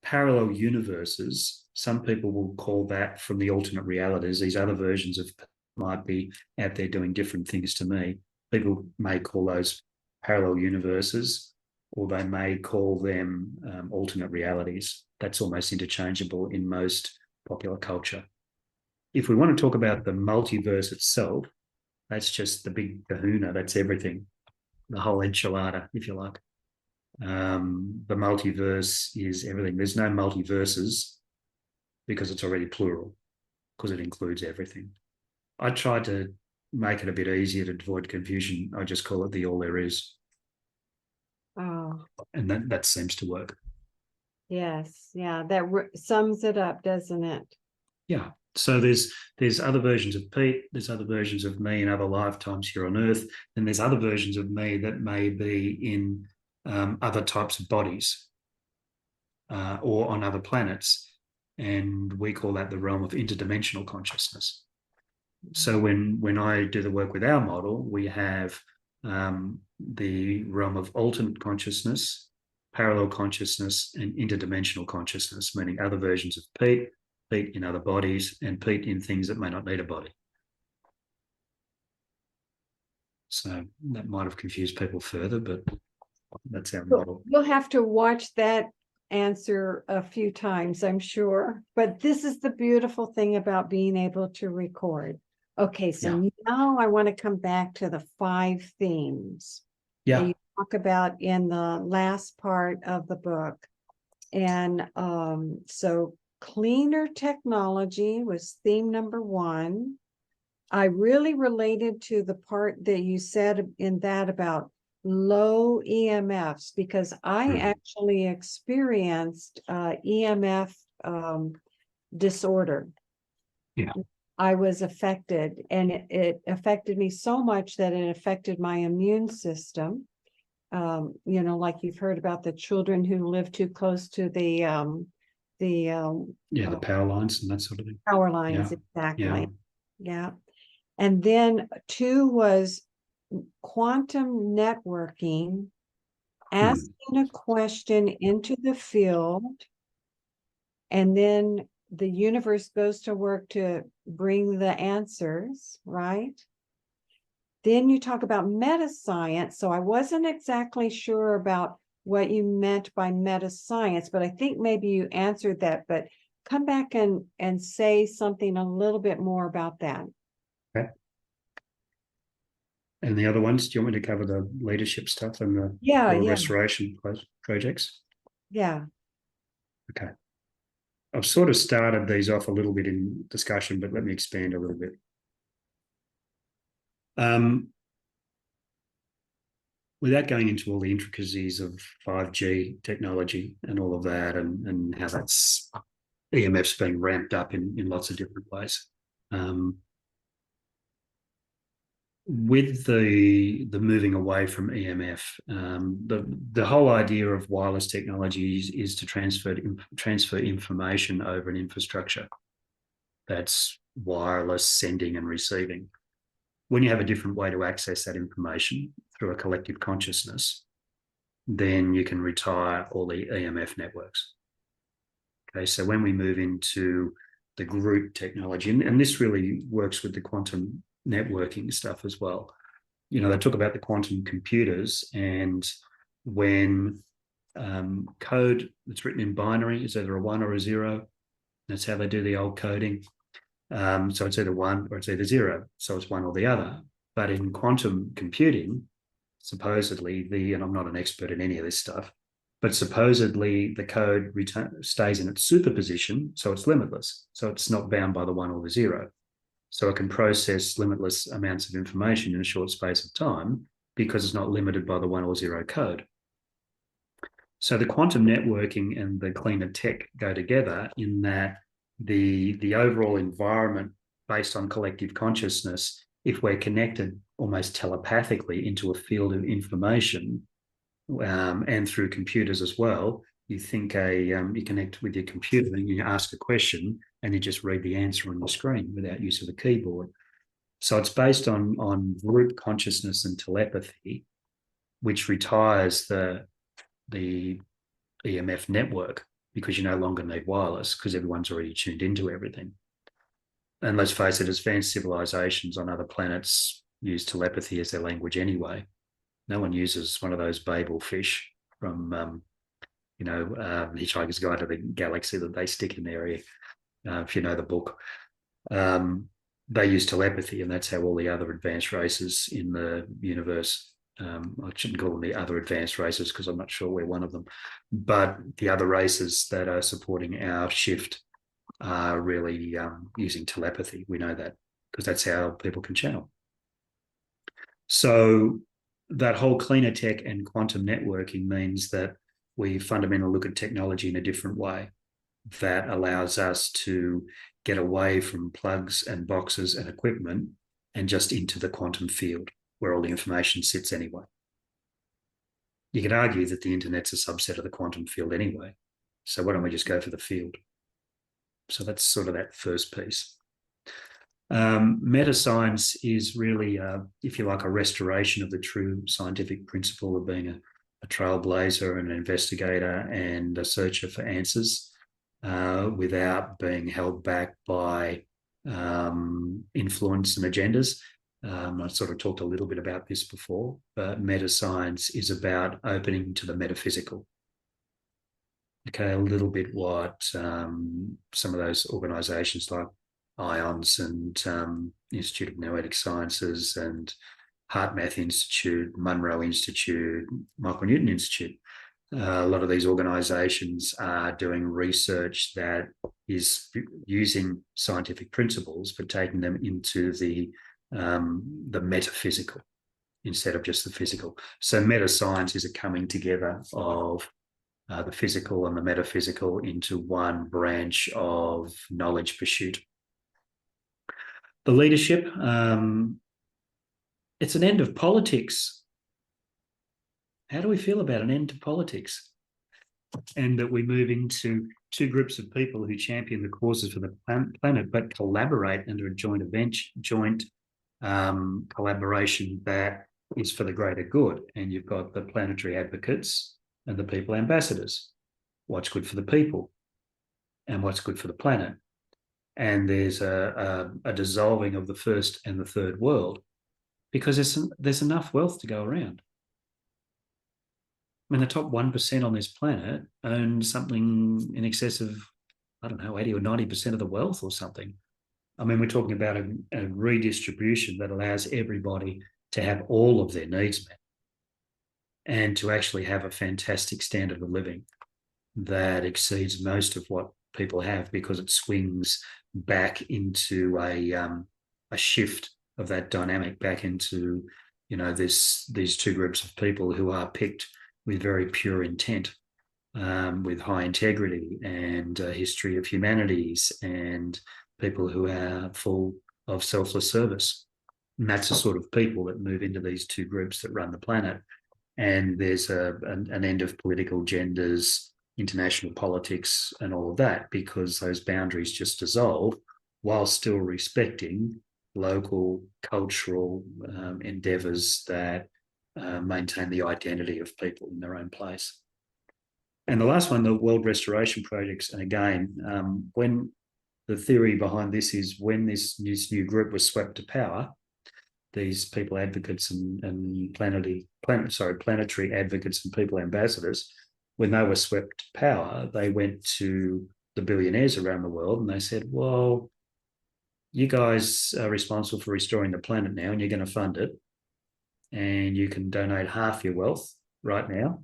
parallel universes, some people will call that from the alternate realities. These other versions of might be out there doing different things to me. People may call those parallel universes, or they may call them alternate realities. That's almost interchangeable in most popular culture. If we want to talk about the multiverse itself, that's just the big kahuna. That's everything, the whole enchilada, if you like. The multiverse is everything. There's no multiverses because it's already plural, because it includes everything. I tried to make it a bit easier to avoid confusion. I just call it the all there is. Oh, and that seems to work. yes. Yeah, that sums it up, doesn't it? Yeah. So there's other versions of Pete, there's other versions of me in other lifetimes here on Earth, and there's other versions of me that may be in other types of bodies or on other planets. and we call that the realm of interdimensional consciousness. So when I do the work with our model, we have the realm of alternate consciousness, parallel consciousness, and interdimensional consciousness, meaning other versions of Pete, Pete in other bodies, and Pete in things that may not need a body. So that might have confused people further, but that's our model. You'll have to watch that answer a few times, I'm sure. But this is the beautiful thing about being able to record. Okay, so now I want to come back to the 5 themes that you talk about in the last part of the book. And so cleaner technology was theme number 1. I really related to the part that you said in that about low EMFs, because I actually experienced EMF disorder. Yeah. I was affected, and it affected me so much that it affected my immune system. You know, like you've heard about the children who live too close to the power lines and that sort of thing. Power lines, exactly. Yeah. And then 2 was quantum networking, asking a question into the field, and then the universe goes to work to bring the answers, right? Then you talk about meta-science. So I wasn't exactly sure about what you meant by meta-science, but I think maybe you answered that. But come back and say something a little bit more about that. Okay. And the other ones, do you want me to cover the leadership stuff and the restoration projects? Yeah. Okay. I've sort of started these off a little bit in discussion, but let me expand a little bit. Without going into all the intricacies of 5G technology and all of that, and how that's EMF's being ramped up in lots of different ways. With the moving away from EMF, the whole idea of wireless technology is to transfer information over an infrastructure that's wireless sending and receiving. When you have a different way to access that information through a collective consciousness, then you can retire all the EMF networks. Okay, so when we move into the group technology, and this really works with the quantum networking stuff as well. You know, they talk about the quantum computers, and when code that's written in binary is either a 1 or a 0, that's how they do the old coding. So it's either 1 or it's either 0. So it's one or the other. But in quantum computing, supposedly and I'm not an expert in any of this stuff, but supposedly the code stays in its superposition, so it's limitless. So it's not bound by the 1 or the 0. So it can process limitless amounts of information in a short space of time because it's not limited by the 1 or 0 code. So the quantum networking and the cleaner tech go together in that the overall environment based on collective consciousness, if we're connected almost telepathically into a field of information, and through computers as well, you think you connect with your computer and you ask a question and you just read the answer on the screen without use of a keyboard. So it's based on group consciousness and telepathy, which retires the EMF network, because you no longer need wireless because everyone's already tuned into everything. And let's face it, advanced civilizations on other planets use telepathy as their language anyway. No one uses one of those Babel fish from, Hitchhiker's Guide to the Galaxy that they stick in their ear, if you know the book. They use telepathy, and that's how all the other advanced races in the universe, I shouldn't call them the other advanced races because I'm not sure we're one of them, but the other races that are supporting our shift are really using telepathy. We know that because that's how people can channel. So that whole cleaner tech and quantum networking means that we fundamentally look at technology in a different way that allows us to get away from plugs and boxes and equipment and just into the quantum field where all the information sits anyway. You could argue that the internet's a subset of the quantum field anyway. So why don't we just go for the field? So that's sort of that first piece. Meta science is really, if you like, a restoration of the true scientific principle of being a trailblazer, an investigator, and a searcher for answers, without being held back by influence and agendas. I sort of talked a little bit about this before, but meta science is about opening to the metaphysical. Okay, a little bit what some of those organisations like IONS and Institute of Noetic Sciences and Heart Math Institute, Monroe Institute, Michael Newton Institute. A lot of these organisations are doing research that is using scientific principles but taking them into the metaphysical instead of just the physical. So meta science is a coming together of the physical and the metaphysical into one branch of knowledge pursuit. The leadership, it's an end of politics. How do we feel about an end to politics? And that we move into two groups of people who champion the causes for the planet, but collaborate under a joint collaboration that is for the greater good. And you've got the planetary advocates and the people ambassadors. What's good for the people and what's good for the planet. And there's a dissolving of the first and the third world because there's enough wealth to go around. I mean, the top 1% on this planet own something in excess of, I don't know, 80 or 90% of the wealth or something. I mean, we're talking about a redistribution that allows everybody to have all of their needs met and to actually have a fantastic standard of living that exceeds most of what people have because it swings back into a shift of that dynamic back into, these two groups of people who are picked with very pure intent, with high integrity and a history of humanities and people who are full of selfless service. And that's the sort of people that move into these two groups that run the planet. And there's an end of political genders, international politics and all of that, because those boundaries just dissolve while still respecting local cultural endeavours that maintain the identity of people in their own place. And the last one, the World Restoration Projects, and again, when the theory behind this is when this new group was swept to power, these people advocates and planetary advocates and people ambassadors, when they were swept to power, they went to the billionaires around the world and they said, well, you guys are responsible for restoring the planet now and you're going to fund it. And you can donate half your wealth right now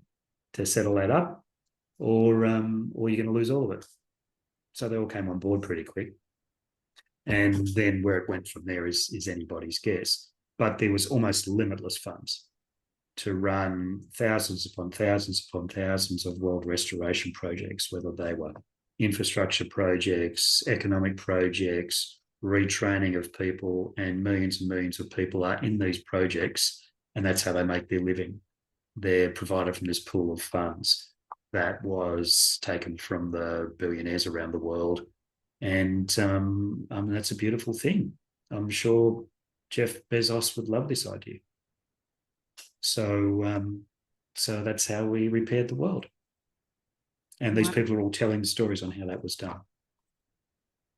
to settle that up, or you're going to lose all of it. So they all came on board pretty quick. And then where it went from there is anybody's guess. But there was almost limitless funds to run thousands upon thousands upon thousands of world restoration projects, whether they were infrastructure projects, economic projects, retraining of people, and millions of people are in these projects, and that's how they make their living. They're provided from this pool of funds that was taken from the billionaires around the world. And that's a beautiful thing. I'm sure Jeff Bezos would love this idea. So that's how we repaired the world. And these people are all telling the stories on how that was done.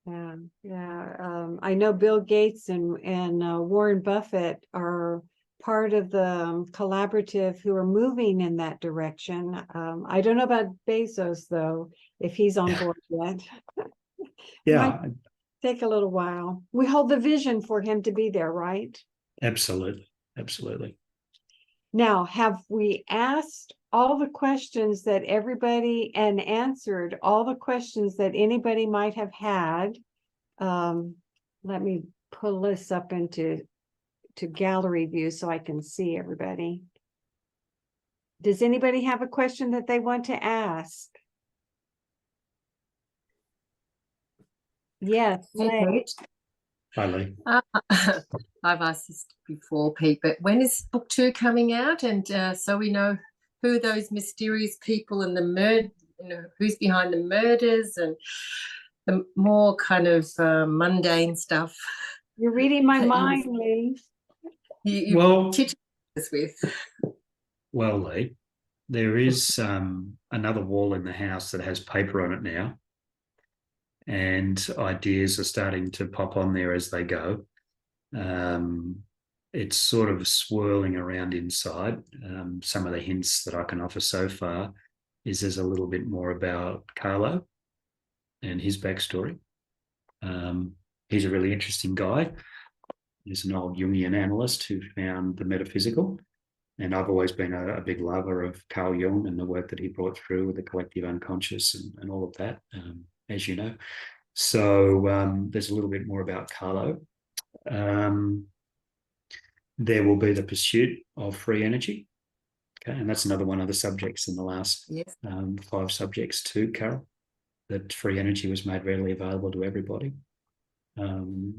I know Bill Gates and Warren Buffett are part of the collaborative who are moving in that direction. I don't know about Bezos, though, if he's on board yet. Yeah. Might take a little while. We hold the vision for him to be there, right? Absolutely. Now, have we asked all the questions that everybody and answered all the questions that anybody might have had? Let me pull this up into gallery view so I can see everybody. Does anybody have a question that they want to ask? Yes. Hey, Pete. Hi, Lee. I've asked this before, Pete, but when is book 2 coming out? And so we know who those mysterious people and who's behind the murders, and the more kind of mundane stuff You're reading my that mind, Lee. you Well, teach us with. well, Lee, there is another wall in the house that has paper on it now, and ideas are starting to pop on there as they go. It's sort of swirling around inside. Some of the hints that I can offer so far is there's a little bit more about Carlo and his backstory. He's a really interesting guy. He's an old Jungian analyst who found the metaphysical. And I've always been a big lover of Carl Jung and the work that he brought through with the collective unconscious and all of that, as you know. So there's a little bit more about Carlo. There will be the pursuit of free energy. Okay, and that's another one of the subjects in the last 5 subjects too, Carol, that free energy was made readily available to everybody.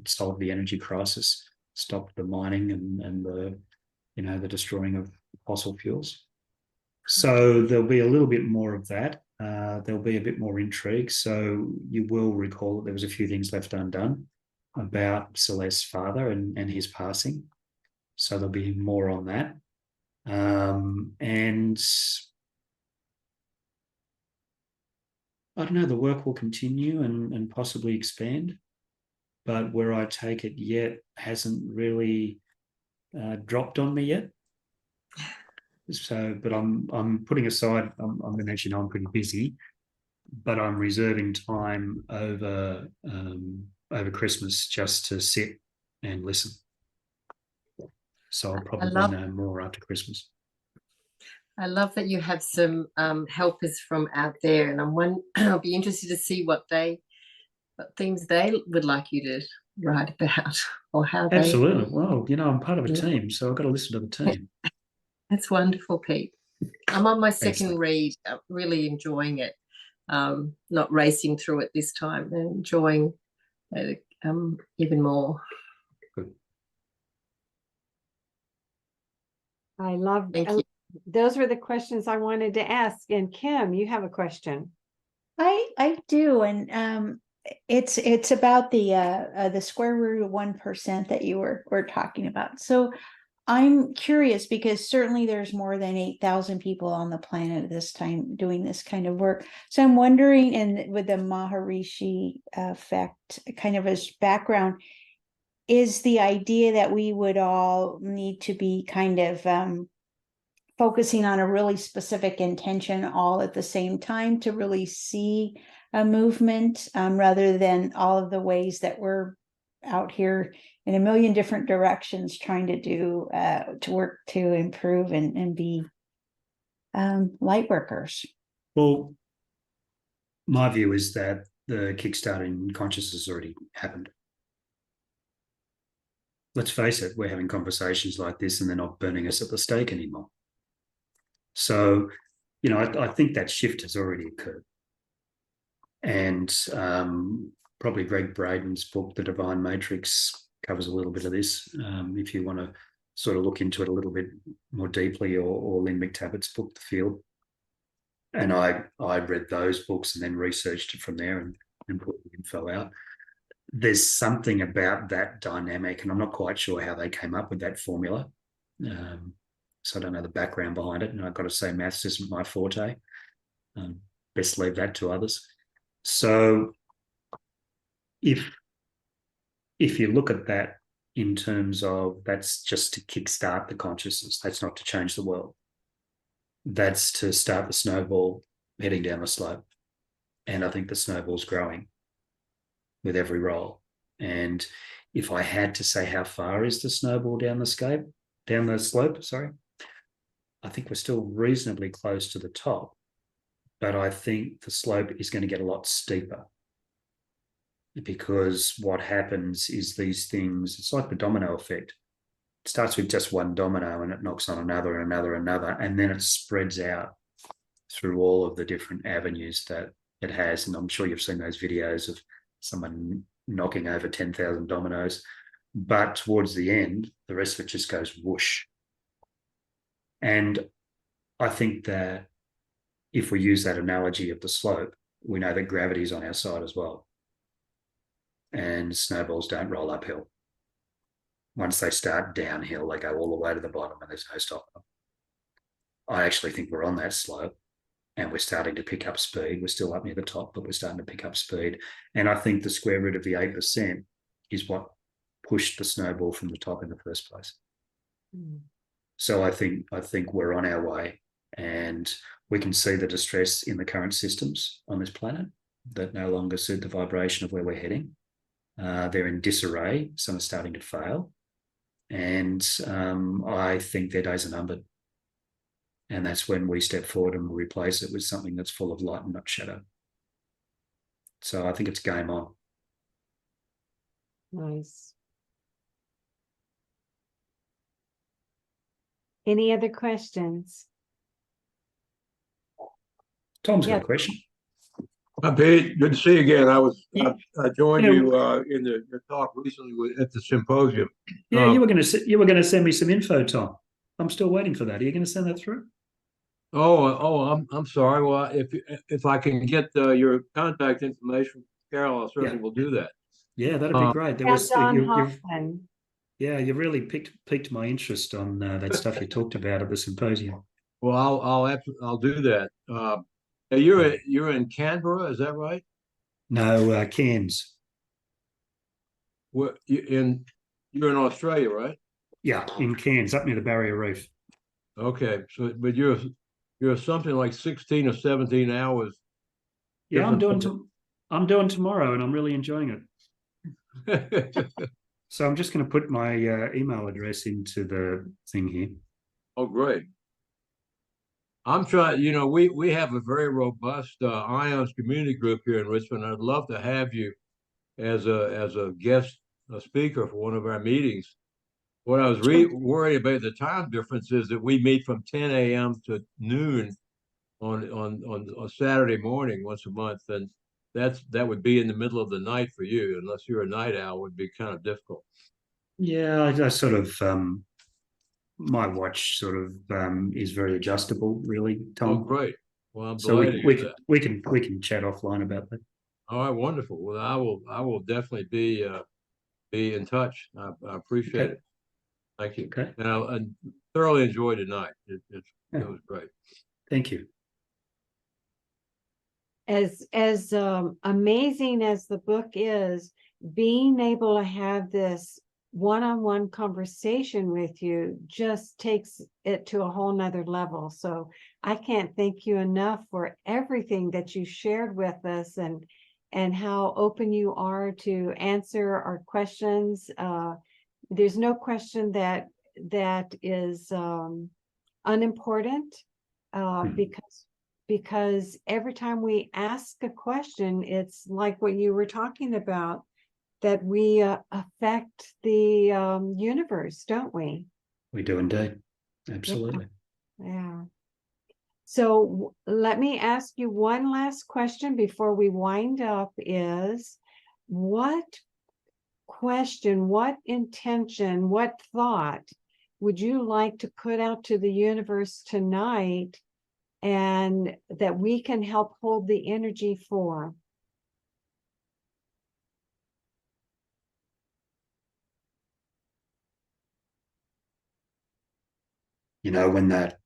Solved the energy crisis, stopped the mining and the destroying of fossil fuels. So there'll be a little bit more of that. There'll be a bit more intrigue. So you will recall that there was a few things left undone about Celeste's father and his passing. So there'll be more on that. And I don't know, the work will continue and possibly expand, but where I take it yet hasn't really dropped on me yet. So, but I'm putting aside, I'm going to mention I'm pretty busy, but I'm reserving time over Christmas just to sit and listen. So I'll probably know more after Christmas. I love that you have some helpers from out there, and I'll be interested to see what themes they would like you to write about, or how they. Absolutely. Well, I'm part of a team, so I've got to listen to the team. That's wonderful, Pete. I'm on my Thanks, second read. I'm really enjoying it. Not racing through it this time, and enjoying it even more. Good. I love. Thank you. Those were the questions I wanted to ask. And Kim, you have a question. I do, and it's about the square root of 1% that you were talking about. So I'm curious, because certainly there's more than 8,000 people on the planet at this time doing this kind of work. So I'm wondering, and with the Maharishi effect kind of as background, is the idea that we would all need to be kind of focusing on a really specific intention all at the same time to really see a movement, rather than all of the ways that we're out here in a million different directions trying to do to work to improve and be light workers. Well, my view is that the kickstarting consciousness has already happened. Let's face it, we're having conversations like this and they're not burning us at the stake anymore. So, I think that shift has already occurred. And probably Greg Braden's book, The Divine Matrix, covers a little bit of this. If you want to sort of look into it a little bit more deeply, or Lynn McTabbitt's book, The Field. And I read those books and then researched it from there and put the info out. There's something about that dynamic, and I'm not quite sure how they came up with that formula. So I don't know the background behind it. And I've got to say, maths isn't my forte. Best leave that to others. So if you look at that in terms of that's just to kickstart the consciousness, that's not to change the world. That's to start the snowball heading down the slope. And I think the snowball's growing with every roll. And if I had to say how far is the snowball down the slope, I think we're still reasonably close to the top, but I think the slope is going to get a lot steeper, because what happens is these things, it's like the domino effect. It starts with just one domino and it knocks on another and another and another, and then it spreads out through all of the different avenues that it has. And I'm sure you've seen those videos of someone knocking over 10,000 dominoes, but towards the end, the rest of it just goes whoosh. And I think that if we use that analogy of the slope, we know that gravity is on our side as well. and snowballs don't roll uphill. Once they start downhill, they go all the way to the bottom and there's no stopping them. I actually think we're on that slope and we're starting to pick up speed. We're still up near the top, but we're starting to pick up speed. And I think the square root of the 8% is what pushed the snowball from the top in the first place. Mm. So I think we're on our way, and we can see the distress in the current systems on this planet that no longer suit the vibration of where we're heading. They're in disarray. Some are starting to fail. And I think their days are numbered. And that's when we step forward and replace it with something that's full of light and not shadow. So I think it's game on. Nice. Any other questions? Tom's got Yeah. a question. Pete, good to see you again. Yeah. I joined Yeah. you in your talk recently at the symposium. Yeah, you were going to send me some info, Tom. I'm still waiting for that. Are you going to send that through? I'm sorry. Well, if I can get your contact information, Carol, I certainly will do that. Yeah, that'd be great. There Yeah, was Don Hoffman. yeah, you really piqued my interest on that stuff you talked about at the symposium. Well, I'll do that. You're in Canberra, is that right? No, Cairns. You're in Australia, right? Yeah, in Cairns, up near the Barrier Reef. Okay, so but you're something like 16 or 17 hours. Yeah, I'm doing tomorrow, and I'm really enjoying it. So I'm just going to put my email address into the thing here. Oh, great. I'm trying, we have a very robust IONS community group here in Richmond. I'd love to have you as a guest speaker for one of our meetings. What I was worried about the time difference is that we meet from 10 a.m. to noon on Saturday morning once a month, and that would be in the middle of the night for you, unless you're a night owl, would be kind of difficult. Yeah, I sort of my watch sort of is very adjustable, really, Tom. Oh, great. Well, I'm so glad to hear that. we can chat offline about that. All right, wonderful. Well, I will definitely be in touch. I appreciate it. Thank you. Okay. And I thoroughly enjoyed tonight. It was great. Thank you. As amazing as the book is, being able to have this one-on-one conversation with you just takes it to a whole nother level. So I can't thank you enough for everything that you shared with us and how open you are to answer our questions. There's no question that is unimportant, because every time we ask a question, it's like what you were talking about, that we affect the universe, don't we? We do indeed. Absolutely. Yeah. So let me ask you one last question before we wind up is, what question, what intention, what thought would you like to put out to the universe tonight, and that we can help hold the energy for? When that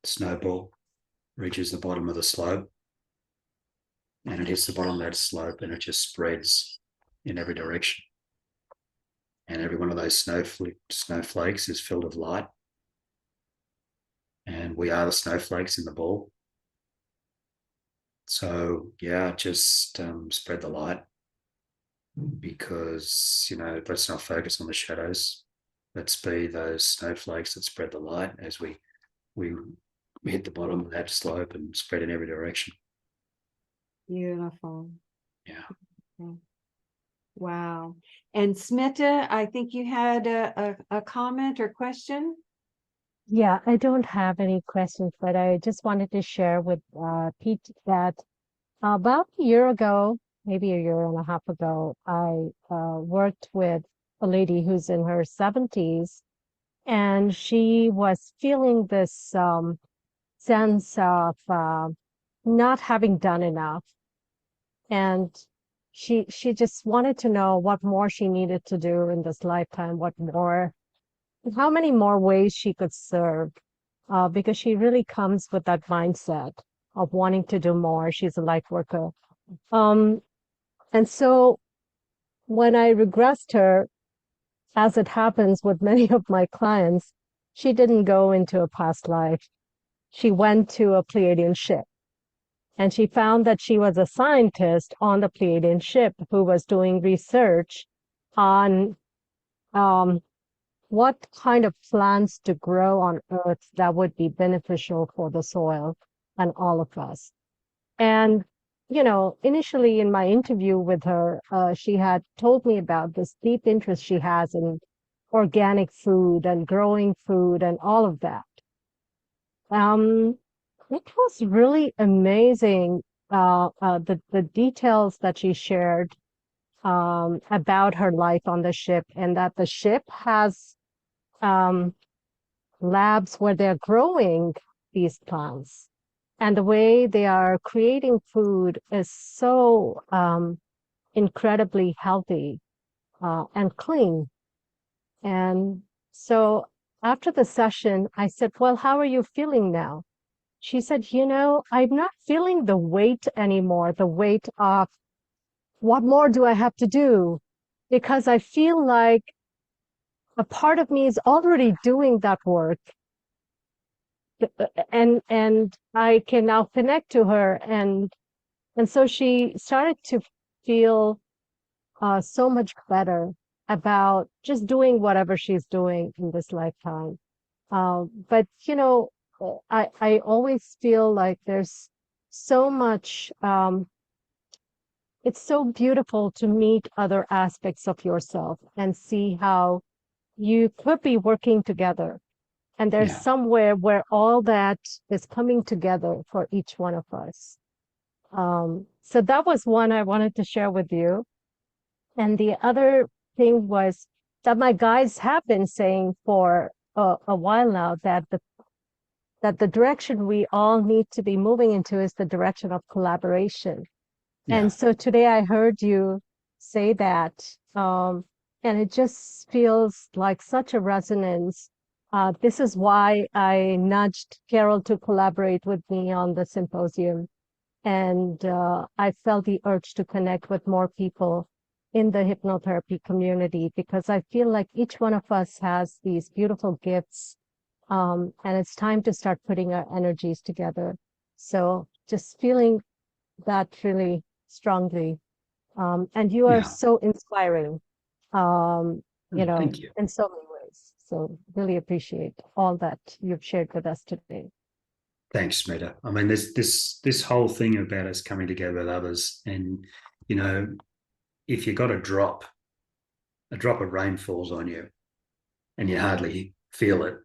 snowball reaches the bottom of the slope and it hits the bottom of that slope and it just spreads in every direction. And every one of those snowflakes is filled with light. And we are the snowflakes in the ball. So, yeah, just spread the light, because, let's not focus on the shadows. Let's be those snowflakes that spread the light as we hit the bottom of that slope and spread in every direction. Beautiful. Yeah. Wow. And Smita, I think you had a comment or question? Yeah, I don't have any questions, but I just wanted to share with Pete that about a year ago, maybe a year and a half ago, I worked with a lady who's in her 70s, and she was feeling this sense of not having done enough. And she just wanted to know what more she needed to do in this lifetime, what more, how many more ways she could serve, because she really comes with that mindset of wanting to do more. She's a light worker. And so when I regressed her, as it happens with many of my clients, she didn't go into a past life. She went to a Pleiadian ship. And she found that she was a scientist on the Pleiadian ship who was doing research on what kind of plants to grow on Earth that would be beneficial for the soil and all of us. And, you know, initially in my interview with her, she had told me about this deep interest she has in organic food and growing food and all of that. It was really amazing, the details that she shared about her life on the ship, and that the ship has labs where they're growing these plants. And the way they are creating food is so incredibly healthy and clean. And so after the session, I said, well, how are you feeling now? She said, you know, I'm not feeling the weight anymore, the weight of what more do I have to do? Because I feel like a part of me is already doing that work. And I can now connect to her. And so she started to feel so much better about just doing whatever she's doing in this lifetime. But, you know, I always feel like there's so much, it's so beautiful to meet other aspects of yourself and see how you could be working together. And there's somewhere where all that is coming together for each one of us. So that was one I wanted to share with you. And the other thing was that my guides have been saying for a while now that the direction we all need to be moving into is the direction of collaboration. Yeah. And so today I heard you say that, and it just feels like such a resonance. This is why I nudged Carol to collaborate with me on the symposium. And I felt the urge to connect with more people in the hypnotherapy community, because I feel like each one of us has these beautiful gifts. And it's time to start putting our energies together. So just feeling that really strongly. And you are so inspiring, you know, Thank you. in so many ways. So really appreciate all that you've shared with us today. Thanks, Smita. I mean, there's this whole thing about us coming together with others, and you know, if you got a drop of rain falls on you, and you hardly feel it,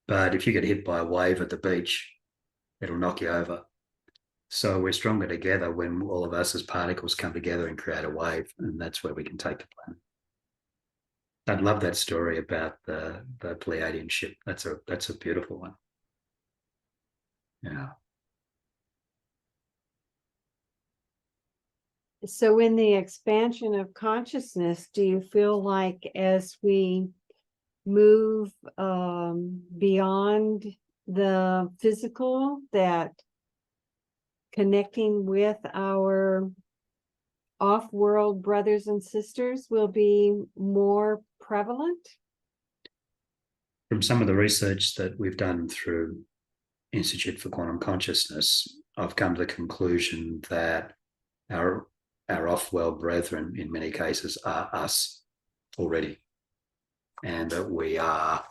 but if you get hit by a wave at the beach, it'll knock you over. So we're stronger together when all of us as particles come together and create a wave, and that's where we can take the planet. I love that story about the Pleiadian ship. That's a beautiful one. Yeah. So in the expansion of consciousness, do you feel like as we move beyond the physical, that connecting with our off-world brothers and sisters will be more prevalent? From some of the research that we've done through Institute for Quantum Consciousness, I've come to the conclusion that our off-world brethren in many cases are us already, and that we are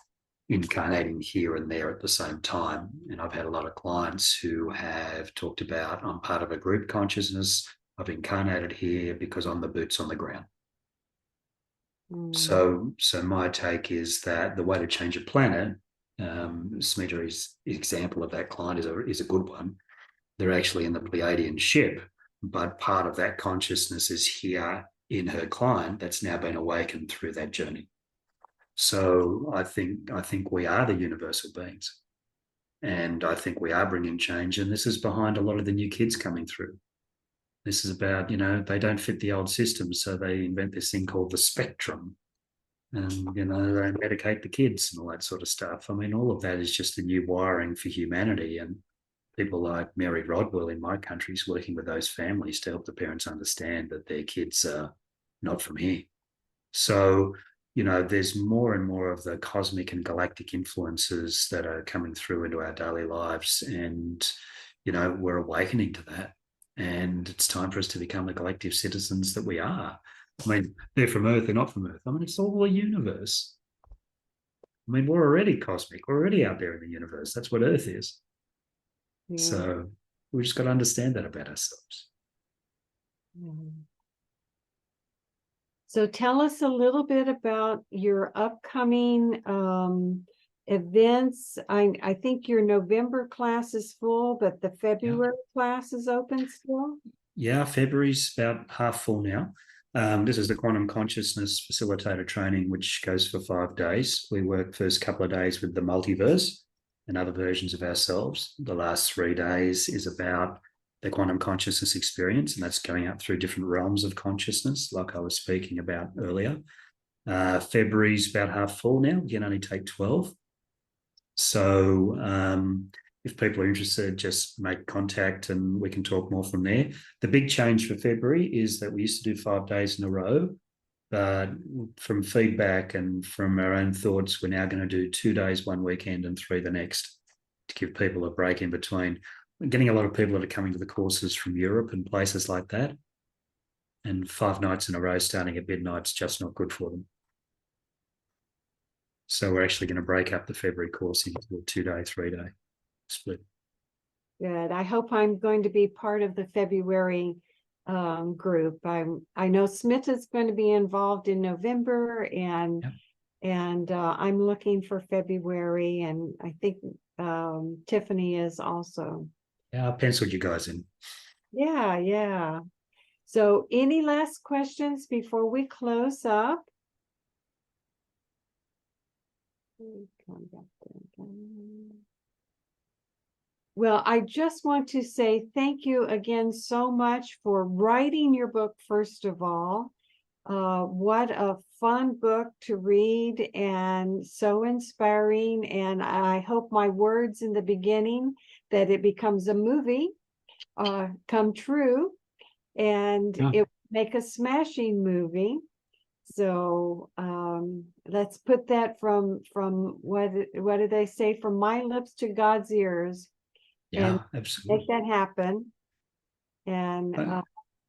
incarnating here and there at the same time. And I've had a lot of clients who have talked about, I'm part of a group consciousness, I've incarnated here because I'm the boots on the ground. So my take is that the way to change a planet, Smita's example of that client is a good one. They're actually in the Pleiadian ship, but part of that consciousness is here in her client that's now been awakened through that journey. So I think we are the universal beings, and I think we are bringing change, and this is behind a lot of the new kids coming through. This is about, you know, they don't fit the old system, so they invent this thing called the spectrum. And, you know, they medicate the kids and all that sort of stuff. I mean, all of that is just a new wiring for humanity. And people like Mary Rodwell in my country is working with those families to help the parents understand that their kids are not from here. So, you know, there's more and more of the cosmic and galactic influences that are coming through into our daily lives. And, you know, we're awakening to that. And it's time for us to become the collective citizens that we are. I mean, they're from Earth, they're not from Earth. I mean, it's all a universe. I mean, we're already cosmic. We're already out there in the universe. That's what Earth is. Yeah. So we just got to understand that about ourselves. So tell us a little bit about your upcoming events. I think your November class is full, but the February class is open still. Yeah, February's about half full now. This is the quantum consciousness facilitator training, which goes for 5 days. We work first couple of days with the multiverse and other versions of ourselves. The last 3 days is about the quantum consciousness experience, and that's going up through different realms of consciousness, like I was speaking about earlier. February's about half full now. You can only take 12. So if people are interested, just make contact and we can talk more from there. The big change for February is that we used to do 5 days in a row, but from feedback and from our own thoughts, we're now going to do 2 days one weekend and 3 the next, to give people a break in between. We're getting a lot of people that are coming to the courses from Europe and places like that. And 5 nights in a row starting at midnight is just not good for them. So we're actually going to break up the February course into a 2-day, 3-day split. Good. I hope I'm going to be part of the February group. I know Smith is going to be involved in November, and I'm looking for February, and I think Tiffany is also. Yeah, I penciled you guys in. Yeah. So any last questions before we close up? Well, I just want to say thank you again so much for writing your book, first of all. What a fun book to read and so inspiring. And I hope my words in the beginning that it becomes a movie come true, and it will make a smashing movie. So let's put that from what do they say, from my lips to God's ears. Yeah, and absolutely. make that happen. And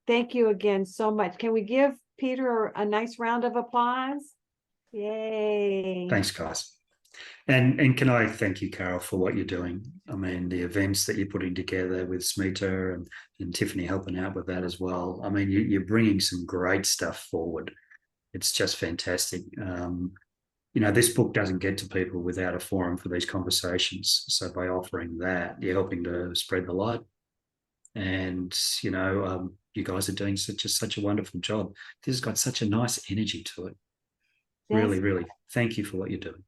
thank you again so much. Can we give Peter a nice round of applause? Yay. Thanks, guys. And can I thank you, Carol, for what you're doing? I mean, the events that you're putting together with Smita and Tiffany helping out with that as well. I mean, you're bringing some great stuff forward. It's just fantastic. You know, this book doesn't get to people without a forum for these conversations. So by offering that, you're helping to spread the light. And, you know, you guys are doing such a wonderful job. This has got such a nice energy to it. Really, really, thank you for what you're doing.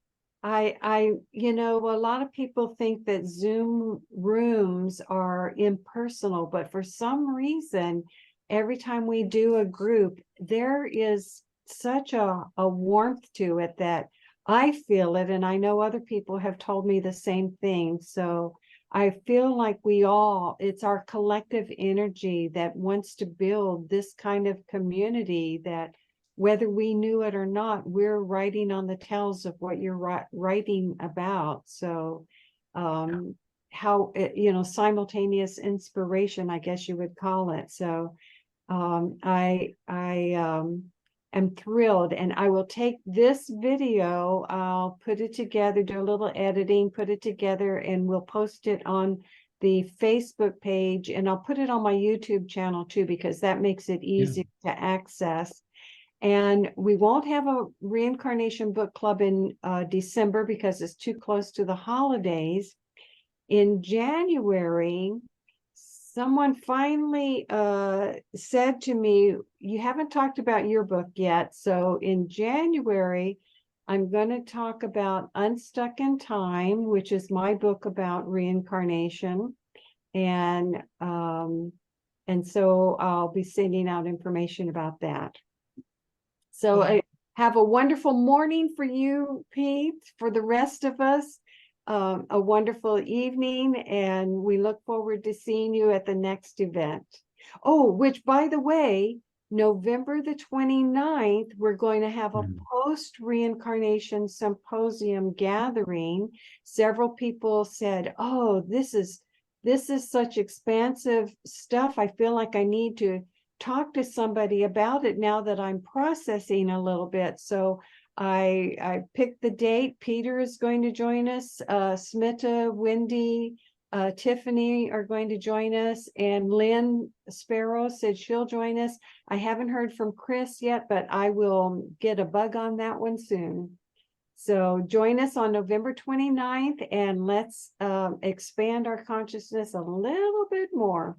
You know, a lot of people think that Zoom rooms are impersonal, but for some reason, every time we do a group, there is such a warmth to it that I feel it, and I know other people have told me the same thing. So I feel like it's our collective energy that wants to build this kind of community, that whether we knew it or not, we're writing on the tails of what you're writing about. So how, you know, simultaneous inspiration, I guess you would call it. So I am thrilled, and I will take this video, I'll put it together, do a little editing, put it together, and we'll post it on the Facebook page, and I'll put it on my YouTube channel too, because that makes it easy to access. And we won't have a Reincarnation Book Club in December because it's too close to the holidays. In January, someone finally said to me, you haven't talked about your book yet. So in January, I'm going to talk about Unstuck in Time, which is my book about reincarnation. And And so I'll be sending out information about that. So Yeah. have a wonderful morning for you, Pete, for the rest of us. A wonderful evening, and we look forward to seeing you at the next event. Oh, which, by the way, November the 29th, we're going to have a post-reincarnation symposium gathering. Several people said, oh, this is such expansive stuff. I feel like I need to talk to somebody about it now that I'm processing a little bit. So I picked the date. Peter is going to join us. Smita, Wendy, Tiffany are going to join us, and Lynn Sparrow said she'll join us. I haven't heard from Chris yet, but I will get a bug on that one soon. So join us on November 29th, and let's expand our consciousness a little bit more.